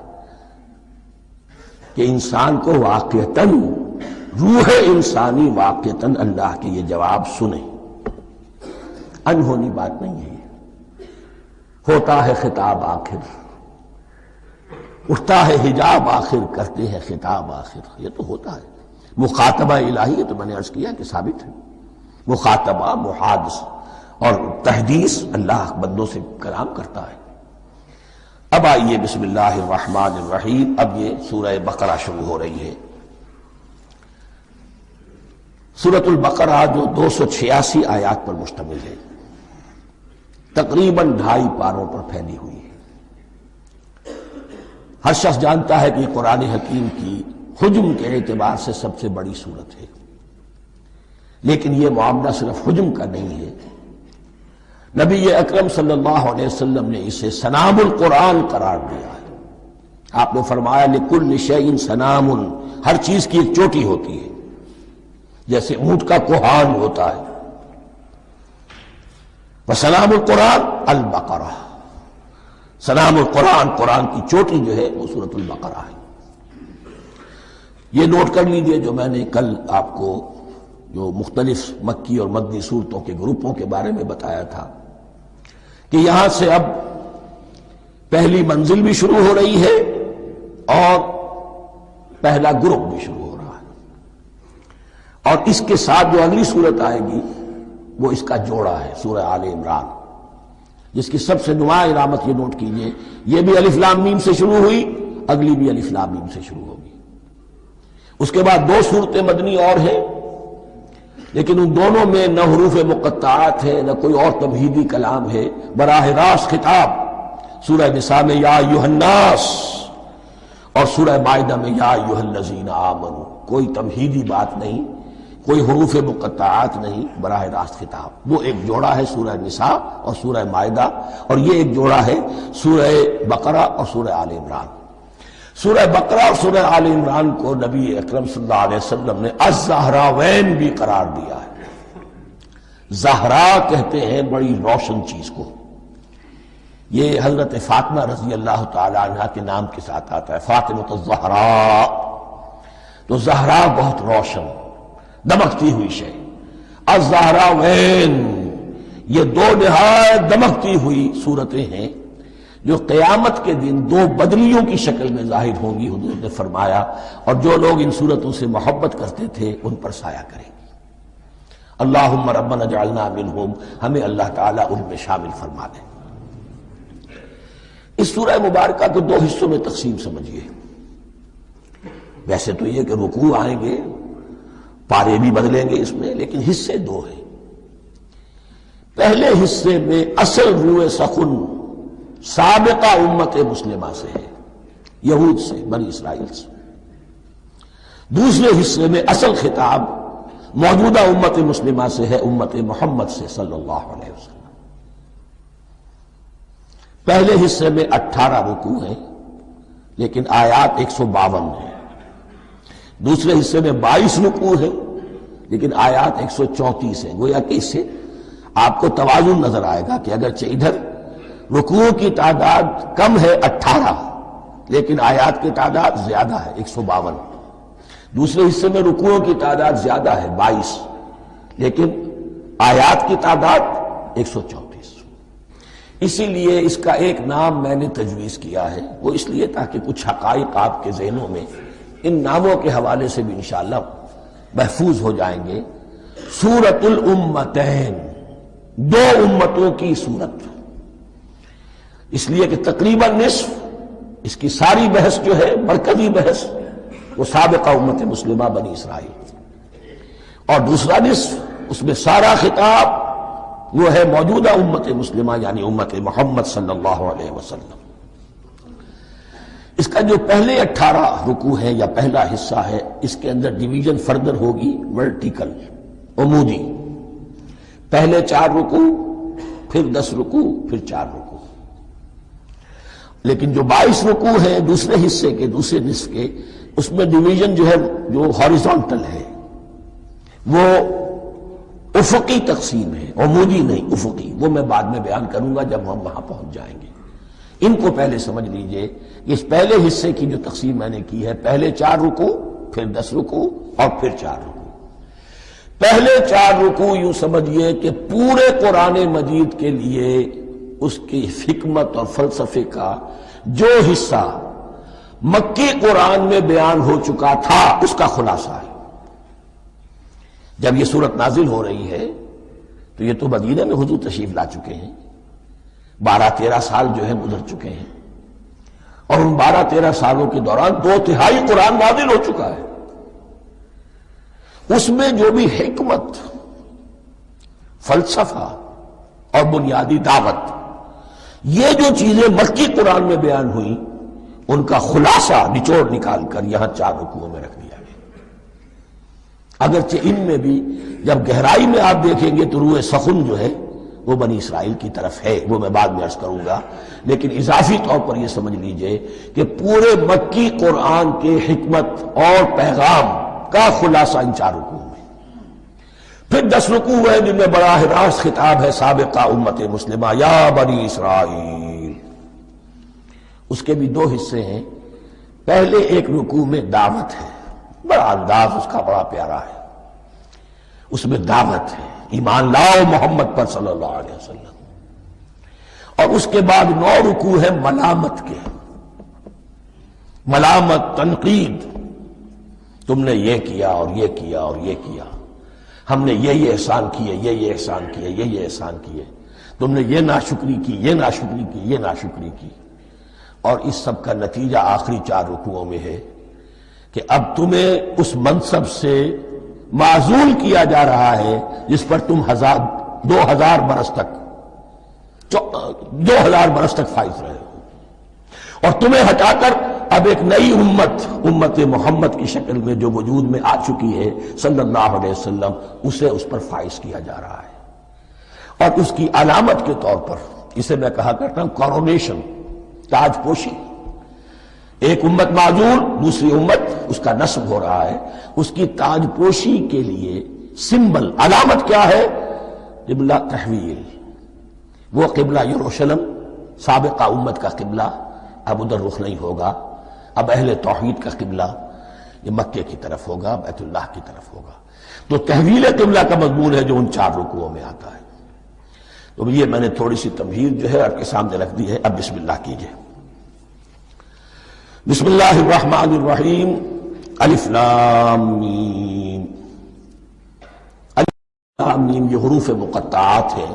کہ انسان کو واقعتاً، روح انسانی واقعتاً اللہ کے یہ جواب سنے۔ انہونی بات نہیں ہے یہ، ہوتا ہے خطاب آخر، اٹھتا ہے حجاب آخر، کرتے ہیں خطاب آخر، یہ تو ہوتا ہے۔ مخاطبہ الہی، یہ تو میں نے عرض کیا کہ ثابت ہے، مخاطبہ، محادث اور تحدیث اللہ بندوں سے کلام کرتا ہے۔ اب آئیے بسم اللہ الرحمن الرحیم، اب یہ سورہ بقرہ شروع ہو رہی ہے۔ سورۃ البقرہ جو 286 آیات پر مشتمل ہے، تقریباً 2.5 پاروں پر پھیلی ہوئی ہے۔ ہر شخص جانتا ہے کہ یہ قرآن حکیم کی حجم کے اعتبار سے سب سے بڑی سورت ہے، لیکن یہ معاملہ صرف حجم کا نہیں ہے۔ نبی اکرم صلی اللہ علیہ وسلم نے اسے سنام القرآن قرار دیا ہے۔ آپ نے فرمایا لکل شیء سنام، ہر چیز کی ایک چوٹی ہوتی ہے، جیسے اونٹ کا کوہان ہوتا ہے۔ وسلام القرآن البقرہ، سلام القرآن، قرآن کی چوٹی جو ہے وہ سورۃ البقرہ ہے۔ یہ نوٹ کر لیجئے جو میں نے کل آپ کو جو مختلف مکی اور مدنی صورتوں کے گروپوں کے بارے میں بتایا تھا کہ یہاں سے اب پہلی منزل بھی شروع ہو رہی ہے اور پہلا گروپ بھی شروع ہو رہا ہے، اور اس کے ساتھ جو اگلی صورت آئے گی وہ اس کا جوڑا ہے، سورہ آل عمران، جس کی سب سے نمایاں علامت یہ نوٹ کیجئے، یہ بھی الف لام میم سے شروع ہوئی، اگلی بھی الف لام میم سے شروع ہوگی۔ اس کے بعد دو صورتیں مدنی اور ہیں، لیکن ان دونوں میں نہ حروف مقطعات ہے نہ کوئی اور تمہیدی کلام ہے، براہ راست خطاب سورہ نساء میں یا ایھا الناس اور سورہ مائدہ میں یا ایھا الذین آمنوا، کوئی تمہیدی بات نہیں، کوئی حروف مقطعات نہیں، براہ راست خطاب۔ وہ ایک جوڑا ہے سورہ نساء اور سورہ مائدہ، اور یہ ایک جوڑا ہے سورہ بقرہ اور سورہ آل عمران۔ سورہ بقرہ اور سورہ آل عمران کو نبی اکرم صلی اللہ علیہ وسلم نے الزہراوین بھی قرار دیا ہے۔ زہرا کہتے ہیں بڑی روشن چیز کو، یہ حضرت فاطمہ رضی اللہ تعالی عنہا کے نام کے ساتھ آتا ہے، فاطمۃ الزہراء، تو زہرا بہت روشن دمکتی ہوئی شے۔ الزہراوین، یہ دو نہایت دمکتی ہوئی صورتیں ہیں جو قیامت کے دن دو بدلیوں کی شکل میں ظاہر ہوں گی، حضور نے فرمایا، اور جو لوگ ان صورتوں سے محبت کرتے تھے ان پر سایہ کریں گی۔ اللہم ربنا اجعلنا منہم، ہمیں اللہ تعالیٰ ان میں شامل فرما دے۔ اس سورہ مبارکہ کو دو حصوں میں تقسیم سمجھیے۔ ویسے تو یہ کہ رکوع آئیں گے، پارے بھی بدلیں گے اس میں، لیکن حصے دو ہیں۔ پہلے حصے میں اصل روح سخن سابقہ امت مسلمہ سے ہے، یہود سے، بنی اسرائیل سے۔ دوسرے حصے میں اصل خطاب موجودہ امت مسلمہ سے ہے، امت محمد سے صلی اللہ علیہ وسلم۔ پہلے حصے میں 18 رکوع ہیں لیکن آیات 152 ہیں، دوسرے حصے میں 22 رکوع ہیں لیکن آیات 134 ہیں۔ گویا کہ اس سے آپ کو توازن نظر آئے گا کہ اگرچہ ادھر رکوع کی تعداد کم ہے 18 لیکن آیات کی تعداد زیادہ ہے 152، دوسرے حصے میں رکوعوں کی تعداد زیادہ ہے 22 لیکن آیات کی تعداد 134۔ اسی لیے اس کا ایک نام میں نے تجویز کیا ہے، وہ اس لیے تاکہ کچھ حقائق آپ کے ذہنوں میں ان ناموں کے حوالے سے بھی انشاءاللہ محفوظ ہو جائیں گے۔ سورۃ الامتین، دو امتوں کی سورت، اس لیے کہ تقریباً نصف اس کی ساری بحث جو ہے، مرکزی بحث، وہ سابقہ امت مسلمہ بنی اسرائیل، اور دوسرا نصف اس میں سارا خطاب وہ ہے موجودہ امت مسلمہ یعنی امت محمد صلی اللہ علیہ وسلم۔ اس کا جو پہلے 18 رکوع ہے یا پہلا حصہ ہے، اس کے اندر ڈویژن فردر ہوگی ورٹیکل، عمودی، پہلے 4 رکوع، پھر 10 رکوع، پھر 4 رکوع۔ لیکن جو 22 رکوع ہیں دوسرے حصے کے، دوسرے نصف کے، اس میں ڈویژن جو ہے جو ہاریزونٹل ہے، وہ افقی تقسیم ہے، عمودی نہیں، افقی۔ وہ میں بعد میں بیان کروں گا جب ہم وہاں پہنچ جائیں گے۔ ان کو پہلے سمجھ لیجئے، اس پہلے حصے کی جو تقسیم میں نے کی ہے، پہلے 4 رکوع، پھر 10 رکوع اور پھر 4 رکوع۔ پہلے 4 رکوع یوں سمجھیے کہ پورے قرآن مجید کے لیے اس کی حکمت اور فلسفے کا جو حصہ مکی قرآن میں بیان ہو چکا تھا اس کا خلاصہ ہے۔ جب یہ سورت نازل ہو رہی ہے تو یہ تو مدینہ میں حضور تشریف لا چکے ہیں، 12-13 سال جو ہے گزر چکے ہیں، اور ان 12-13 سالوں کے دوران 2/3 قرآن نازل ہو چکا ہے۔ اس میں جو بھی حکمت، فلسفہ اور بنیادی دعوت، یہ جو چیزیں مکی قرآن میں بیان ہوئی، ان کا خلاصہ نچوڑ نکال کر یہاں 4 رکوعوں میں رکھ دیا گیا۔ اگرچہ ان میں بھی جب گہرائی میں آپ دیکھیں گے تو روح سخن جو ہے وہ بنی اسرائیل کی طرف ہے، وہ میں بعد میں عرض کروں گا، لیکن اضافی طور پر یہ سمجھ لیجئے کہ پورے مکی قرآن کے حکمت اور پیغام کا خلاصہ ان 4 رکوعوں میں۔ پھر 10 رکوع ہیں جن میں براہ راست خطاب ہے سابقہ امت مسلمہ، یا بنی اسرائیل۔ اس کے بھی 2 حصے ہیں۔ پہلے ایک رکوع میں دعوت ہے، بڑا انداز اس کا بڑا پیارا ہے، اس میں دعوت ہے، ایمان لاؤ محمد پر صلی اللہ علیہ وسلم۔ اور اس کے بعد 9 رکوع ہے ملامت کے، ملامت، تنقید، تم نے یہ کیا اور یہ کیا اور یہ کیا، ہم نے یہ احسان کیے، یہ احسان کیے، یہ احسان کیے، تم نے یہ ناشکری کی، یہ ناشکری کی، یہ ناشکری کی۔ اور اس سب کا نتیجہ آخری 4 رکوعوں میں ہے کہ اب تمہیں اس منصب سے معزول کیا جا رہا ہے جس پر تم 2000 برس تک 2000 برس تک فائز رہے ہو، اور تمہیں ہٹا کر اب ایک نئی امت محمد کی شکل میں جو وجود میں آ چکی ہے صلی اللہ علیہ وسلم، اسے اس پر فائز کیا جا رہا ہے۔ اور اس کی علامت کے طور پر اسے میں کہا کرتا ہوں کورونیشن، تاج پوشی۔ ایک امت معزول، دوسری امت اس کا نصب ہو رہا ہے، اس کی تاج پوشی کے لیے سمبل، علامت کیا ہے؟ قبلہ تحویل۔ وہ قبلہ یروشلم سابقہ امت کا قبلہ اب ادھر رخ نہیں ہوگا، اب اہل توحید کا قبلہ یہ مکے کی طرف ہوگا، بیت اللہ کی طرف ہوگا۔ تو تحویل قبلہ کا مضمون ہے جو ان 4 رکوعوں میں آتا ہے۔ تو یہ میں نے تھوڑی سی تمہید جو ہے آپ کے سامنے رکھ دی ہے۔ اب بسم اللہ کیجئے۔ بسم اللہ الرحمن الرحیم، الف لام میم۔ الف لام میم یہ حروف مقطعات ہیں،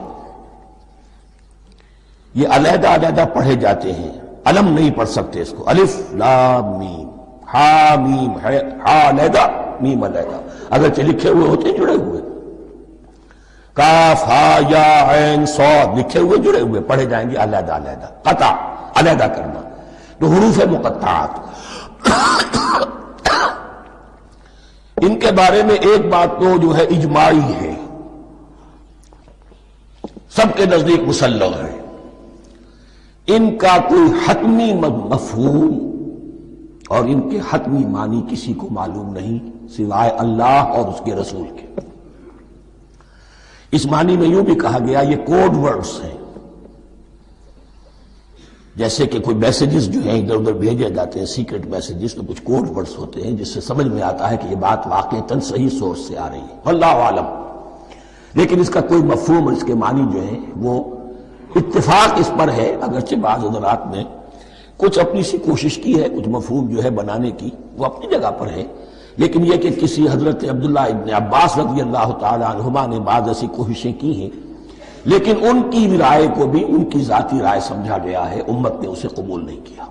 یہ علیحدہ علیحدہ پڑھے جاتے ہیں، علم نہیں پڑھ سکتے اس کو۔ الف لام میم، ہا میم، ہا علیحدہ، میم علیحدہ، اگرچہ لکھے ہوئے ہوتے ہیں جڑے ہوئے، کاف ہا یا عین صاد لکھے ہوئے جڑے ہوئے، پڑھے جائیں گے علیحدہ علیحدہ، قطع علیحدہ کرنا۔ تو حروف مقطعات، ان کے بارے میں ایک بات تو جو ہے اجماعی ہے، سب کے نزدیک مسلم ہے، ان کا کوئی حتمی مفہوم اور ان کے حتمی معنی کسی کو معلوم نہیں سوائے اللہ اور اس کے رسول کے۔ اس معنی میں یوں بھی کہا گیا یہ کوڈ ورڈز ہیں، جیسے کہ کوئی میسیجز جو ہیں ادھر ادھر بھیجے جاتے ہیں، سیکرٹ میسیجز، تو کچھ کوڈ ورڈز ہوتے ہیں جس سے سمجھ میں آتا ہے کہ یہ بات واقعتاً صحیح سورس سے آ رہی ہے، واللہ عالم۔ لیکن اس کا کوئی مفہوم اور اس کے معنی جو ہیں وہ اتفاق اس پر ہے، اگرچہ بعض حضرات نے کچھ اپنی سی کوشش کی ہے، کچھ مفہوم جو ہے بنانے کی، وہ اپنی جگہ پر ہے، لیکن یہ کہ کسی حضرت عبداللہ ابن عباس رضی اللہ تعالی عنہما نے بعض ایسی کوششیں کی ہیں، لیکن ان کی رائے کو بھی ان کی ذاتی رائے سمجھا گیا ہے، امت نے اسے قبول نہیں کیا۔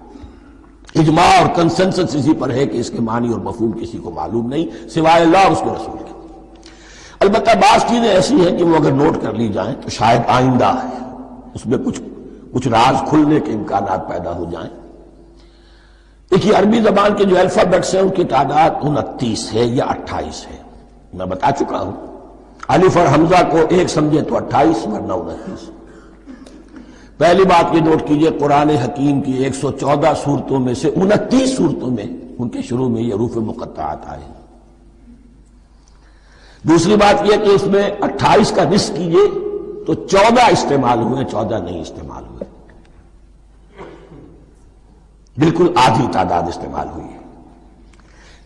اجماع اور کنسنسس اسی پر ہے کہ اس کے معنی اور مفہوم کسی کو معلوم نہیں سوائے اللہ اور اس کے رسول کے۔ البتہ بعض چیزیں ایسی ہیں کہ وہ اگر نوٹ کر لی جائیں تو شاید آئندہ ہے اس میں کچھ راز کھلنے کے امکانات پیدا ہو جائیں۔ دیکھیے عربی زبان کے جو الفابیٹس ہیں ان کی تعداد 29 ہے یا 28 ہے، میں بتا چکا ہوں۔ الف اور حمزہ کو ایک سمجھے تو 28 ورنہ 29۔ پہلی بات یہ نوٹ کیجئے قرآن حکیم کی 114 سورتوں میں سے 29 سورتوں میں ان کے شروع میں یہ حروف مقطعات آئے ہیں۔ دوسری بات یہ کہ اس میں 28 کا نصف کیجئے تو 14 استعمال ہوئے، 14 نہیں استعمال ہوئے، بالکل آدھی تعداد استعمال ہوئی ہے۔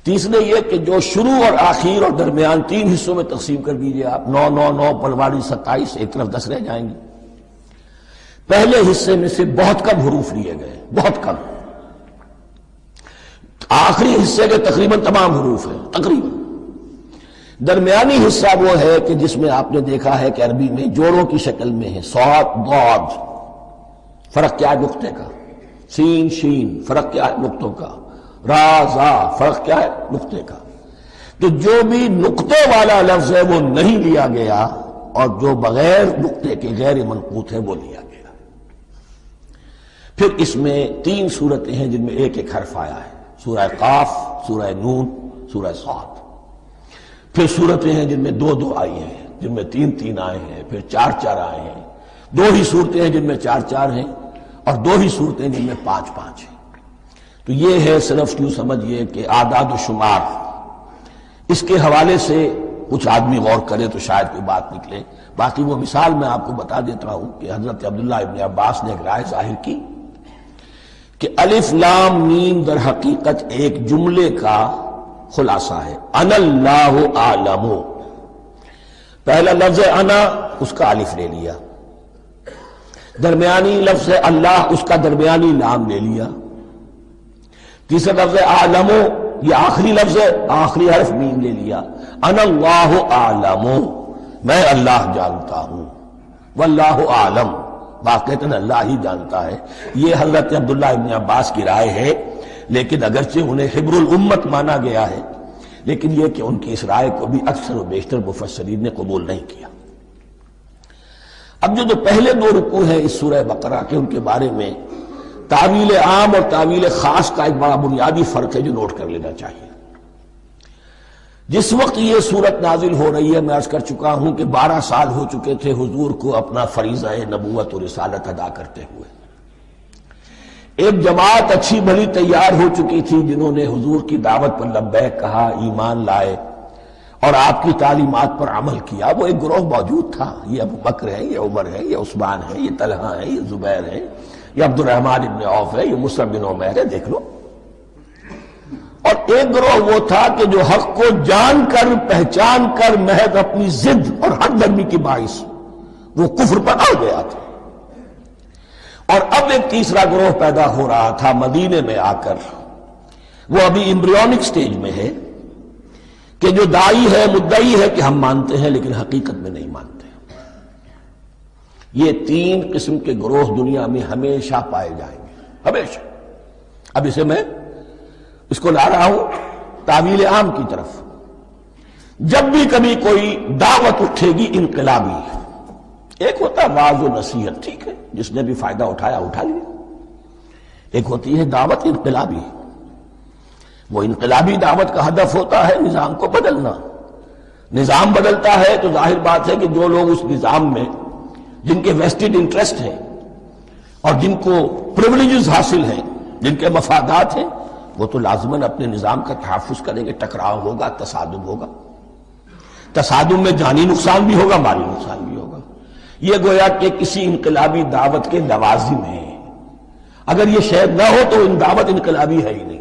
تیسرے یہ کہ جو شروع اور آخر اور درمیان 3 حصوں میں تقسیم کر دیجئے آپ، 9 9 9 پلواڑی 27، ایک طرف 10 رہ جائیں گے۔ پہلے حصے میں سے بہت کم حروف لیے گئے، بہت کم۔ آخری حصے کے تقریباً تمام حروف ہیں، تقریباً۔ درمیانی حصہ وہ ہے کہ جس میں آپ نے دیکھا ہے کہ عربی میں جوڑوں کی شکل میں ہے، صاد ضاد، فرق کیا ہے نقطے کا، سین شین، فرق کیا ہے نقطوں کا، را زا، فرق کیا ہے نقطے کا۔ تو جو بھی نقطے والا لفظ ہے وہ نہیں لیا گیا، اور جو بغیر نقطے کے غیر منقوط ہے وہ لیا گیا۔ پھر اس میں 3 صورتیں ہیں جن میں ایک ایک حرف آیا ہے، سورہ قاف، سورہ نون، سورہ صاد۔ پھر صورتیں ہیں جن میں 2 آئی ہیں، جن میں 3 آئے ہیں، پھر 4 آئے ہیں، 2 ہی صورتیں ہیں جن میں 4 ہیں، اور 2 ہی صورتیں جن میں 5 ہیں۔ تو یہ ہے صرف یوں سمجھیے کہ اعداد و شمار۔ اس کے حوالے سے کچھ آدمی غور کرے تو شاید کوئی بات نکلے۔ باقی وہ مثال میں آپ کو بتا دیتا ہوں کہ حضرت عبداللہ ابن عباس نے ایک رائے ظاہر کی کہ الف لام میم در حقیقت ایک جملے کا خلاصہ ہے، انا اللہ اعلم۔ پہلا لفظ انا، اس کا الف لے لیا، درمیانی لفظ اللہ، اس کا درمیانی لام لے لیا، تیسرا لفظ اعلم، یہ آخری لفظ ہے، آخری حرف میم لے لیا، انا اللہ اعلم، میں اللہ جانتا ہوں، واللہ اعلم، واقعتاً اللہ ہی جانتا ہے۔ یہ حضرت عبداللہ ابن عباس کی رائے ہے، لیکن اگرچہ انہیں حبر الامت مانا گیا ہے، لیکن یہ کہ ان کی اس رائے کو بھی اکثر و بیشتر مفسرین نے قبول نہیں کیا۔ اب جو پہلے 2 رکوع ہیں اس سورہ بقرہ کے، ان کے بارے میں تعویل عام اور تعویل خاص کا ایک بڑا بنیادی فرق ہے جو نوٹ کر لینا چاہیے۔ جس وقت یہ صورت نازل ہو رہی ہے، میں عرض کر چکا ہوں کہ 12 سال ہو چکے تھے حضور کو اپنا فریضہ نبوت و رسالت ادا کرتے ہوئے۔ ایک جماعت اچھی بھلی تیار ہو چکی تھی جنہوں نے حضور کی دعوت پر لبیک کہا، ایمان لائے اور آپ کی تعلیمات پر عمل کیا۔ وہ ایک گروہ موجود تھا، یہ ابو بکر ہے، یہ عمر ہے، یہ عثمان ہے، یہ طلحہ ہے، یہ زبیر ہے، یہ عبد الرحمن ابن عوف ہے، یہ مصعب بن عمیر ہے، دیکھ لو۔ اور ایک گروہ وہ تھا کہ جو حق کو جان کر پہچان کر محض اپنی ضد اور ہٹ درمی کی باعث وہ کفر پر آ گیا تھا۔ اور اب ایک تیسرا گروہ پیدا ہو رہا تھا مدینے میں آ کر، وہ ابھی ایمبریونک سٹیج میں ہے، کہ جو داعی ہے، مدعی ہے کہ ہم مانتے ہیں لیکن حقیقت میں نہیں مانتے۔ یہ 3 قسم کے گروہ دنیا میں ہمیشہ پائے جائیں گے، ہمیشہ۔ اب اسے میں اس کو لا رہا ہوں تعویل عام کی طرف۔ جب بھی کبھی کوئی دعوت اٹھے گی انقلابی، ایک ہوتا ہے واعظ و نصیحت، ٹھیک ہے، جس نے بھی فائدہ اٹھایا اٹھا لیا۔ ایک ہوتی ہے دعوت انقلابی، وہ انقلابی دعوت کا ہدف ہوتا ہے نظام کو بدلنا۔ نظام بدلتا ہے تو ظاہر بات ہے کہ جو لوگ اس نظام میں جن کے ویسٹڈ انٹرسٹ ہیں اور جن کو پریولیجز حاصل ہیں، جن کے مفادات ہیں، وہ تو لازماً اپنے نظام کا تحفظ کریں گے۔ ٹکراؤ ہوگا، تصادم ہوگا، تصادم میں جانی نقصان بھی ہوگا، مالی نقصان بھی ہوگا۔ یہ گویا کہ کسی انقلابی دعوت کے لوازم ہیں۔ اگر یہ شاید نہ ہو تو ان دعوت انقلابی ہے ہی نہیں۔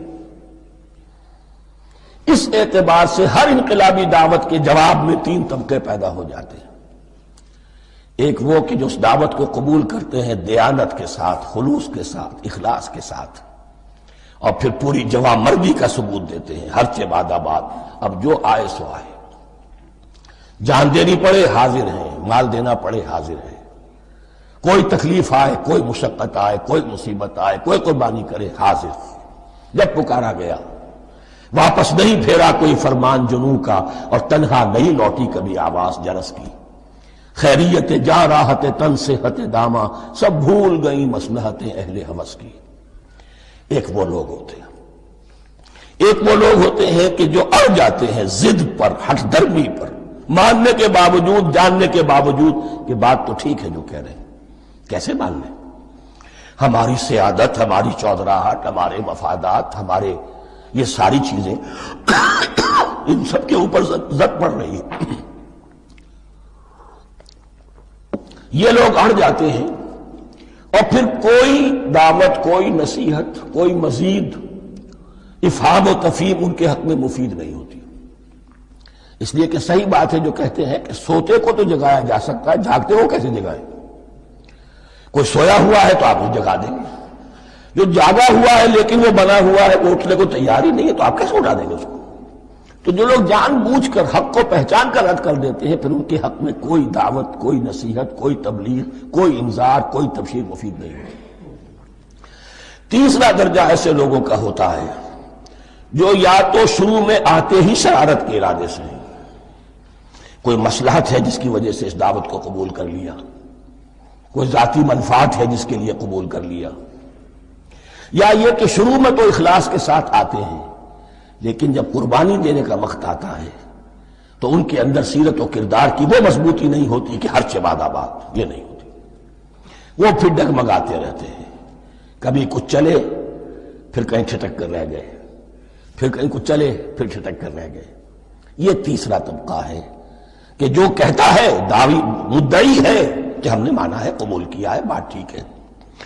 اس اعتبار سے ہر انقلابی دعوت کے جواب میں 3 طبقے پیدا ہو جاتے ہیں۔ ایک وہ کہ جو اس دعوت کو قبول کرتے ہیں دیانت کے ساتھ، خلوص کے ساتھ، اخلاص کے ساتھ، اور پھر پوری جوامردی کا ثبوت دیتے ہیں، ہر چہ بعد آباد، اب جو آئے سو آئے، جان دینی پڑے حاضر ہیں، مال دینا پڑے حاضر ہیں، کوئی تکلیف آئے، کوئی مشقت آئے، کوئی مصیبت آئے، کوئی قربانی کرے حاضر۔ جب پکارا گیا واپس نہیں پھیرا کوئی فرمان جنوں کا، اور تنہا نہیں لوٹی کبھی آواز جرس کی۔ خیریت جا راحت تن صحت داما، سب بھول گئی مصلحتیں اہل ہوس کی۔ ایک وہ لوگ ہوتے ہیں، ایک وہ لوگ ہوتے ہیں کہ جو اڑ جاتے ہیں ضد پر، ہٹ درمی پر، ماننے کے باوجود، جاننے کے باوجود کہ بات تو ٹھیک ہے جو کہہ رہے ہیں، کیسے مان لیں؟ ہماری سیادت، ہماری چودراہٹ، ہمارے مفادات، ہمارے یہ ساری چیزیں ان سب کے اوپر زد پڑ رہی ہے۔ یہ لوگ اڑ جاتے ہیں، اور پھر کوئی دعوت، کوئی نصیحت، کوئی مزید افہام و تفہیم ان کے حق میں مفید نہیں ہوتی۔ اس لیے کہ صحیح بات ہے جو کہتے ہیں کہ سوتے کو تو جگایا جا سکتا ہے، جاگتے ہو کیسے جگائیں؟ کوئی سویا ہوا ہے تو آپ اسے جگا دیں گے، جو جاگا ہوا ہے لیکن وہ بنا ہوا ہے، وہ اٹھنے کو تیار ہی نہیں ہے، تو آپ کیسے اٹھا دیں گے اس کو؟ تو جو لوگ جان بوجھ کر حق کو پہچان کر رد کر دیتے ہیں، پھر ان کے حق میں کوئی دعوت، کوئی نصیحت، کوئی تبلیغ، کوئی انذار، کوئی تبشیر مفید نہیں ہوتی۔ تیسرا درجہ ایسے لوگوں کا ہوتا ہے جو یا تو شروع میں آتے ہی شرارت کے ارادے سے، کوئی مصلحت ہے جس کی وجہ سے اس دعوت کو قبول کر لیا، کوئی ذاتی منفعت ہے جس کے لیے قبول کر لیا، یا یہ کہ شروع میں تو اخلاص کے ساتھ آتے ہیں لیکن جب قربانی دینے کا وقت آتا ہے تو ان کے اندر سیرت و کردار کی وہ مضبوطی نہیں ہوتی کہ ہر چباد آباد، یہ نہیں ہوتی، وہ پھر ڈگمگاتے رہتے ہیں، کبھی کچھ چلے پھر کہیں چھٹک کر رہ گئے، پھر کہیں کچھ چلے پھر چھٹک کر رہ گئے۔ یہ تیسرا طبقہ ہے کہ جو کہتا ہے، دعوی مدعی ہے کہ ہم نے مانا ہے، قبول کیا ہے، بات ٹھیک ہے،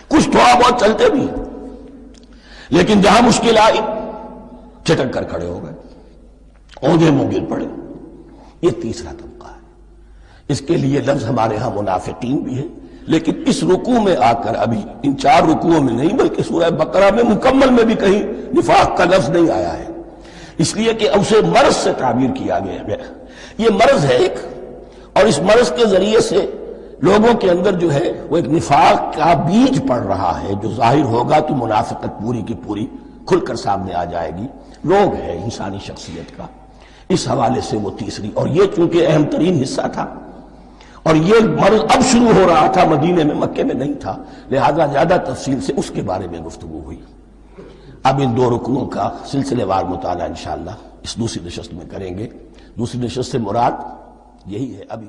کچھ تھوڑا بہت چلتے بھی ہیں، لیکن جہاں مشکل آئی چھٹک کر کھڑے ہو گئے، اونگے منہ گر پڑے۔ یہ تیسرا طبقہ ہے۔ اس کے لیے لفظ ہمارے ہاں منافقین بھی ہے، لیکن اس رکوع میں آ کر ابھی ان 4 رکوعوں میں نہیں بلکہ سورہ بقرہ میں مکمل میں بھی کہیں نفاق کا لفظ نہیں آیا ہے، اس لیے کہ اسے مرض سے تعبیر کیا گیا۔ یہ مرض ہے ایک، اور اس مرض کے ذریعے سے لوگوں کے اندر جو ہے وہ ایک نفاق کا بیج پڑ رہا ہے، جو ظاہر ہوگا تو منافقت پوری کی پوری کھل کر سامنے آ جائے گی۔ روگ ہے انسانی شخصیت کا، اس حوالے سے وہ تیسری، اور یہ چونکہ اہم ترین حصہ تھا اور یہ مرض اب شروع ہو رہا تھا، مدینے میں، مکے میں نہیں تھا، لہذا زیادہ تفصیل سے اس کے بارے میں گفتگو ہوئی۔ اب ان 2 رکنوں کا سلسلے وار مطالعہ انشاءاللہ اس دوسری نشست میں کریں گے۔ دوسری نشست سے مراد یہی ہے ابھی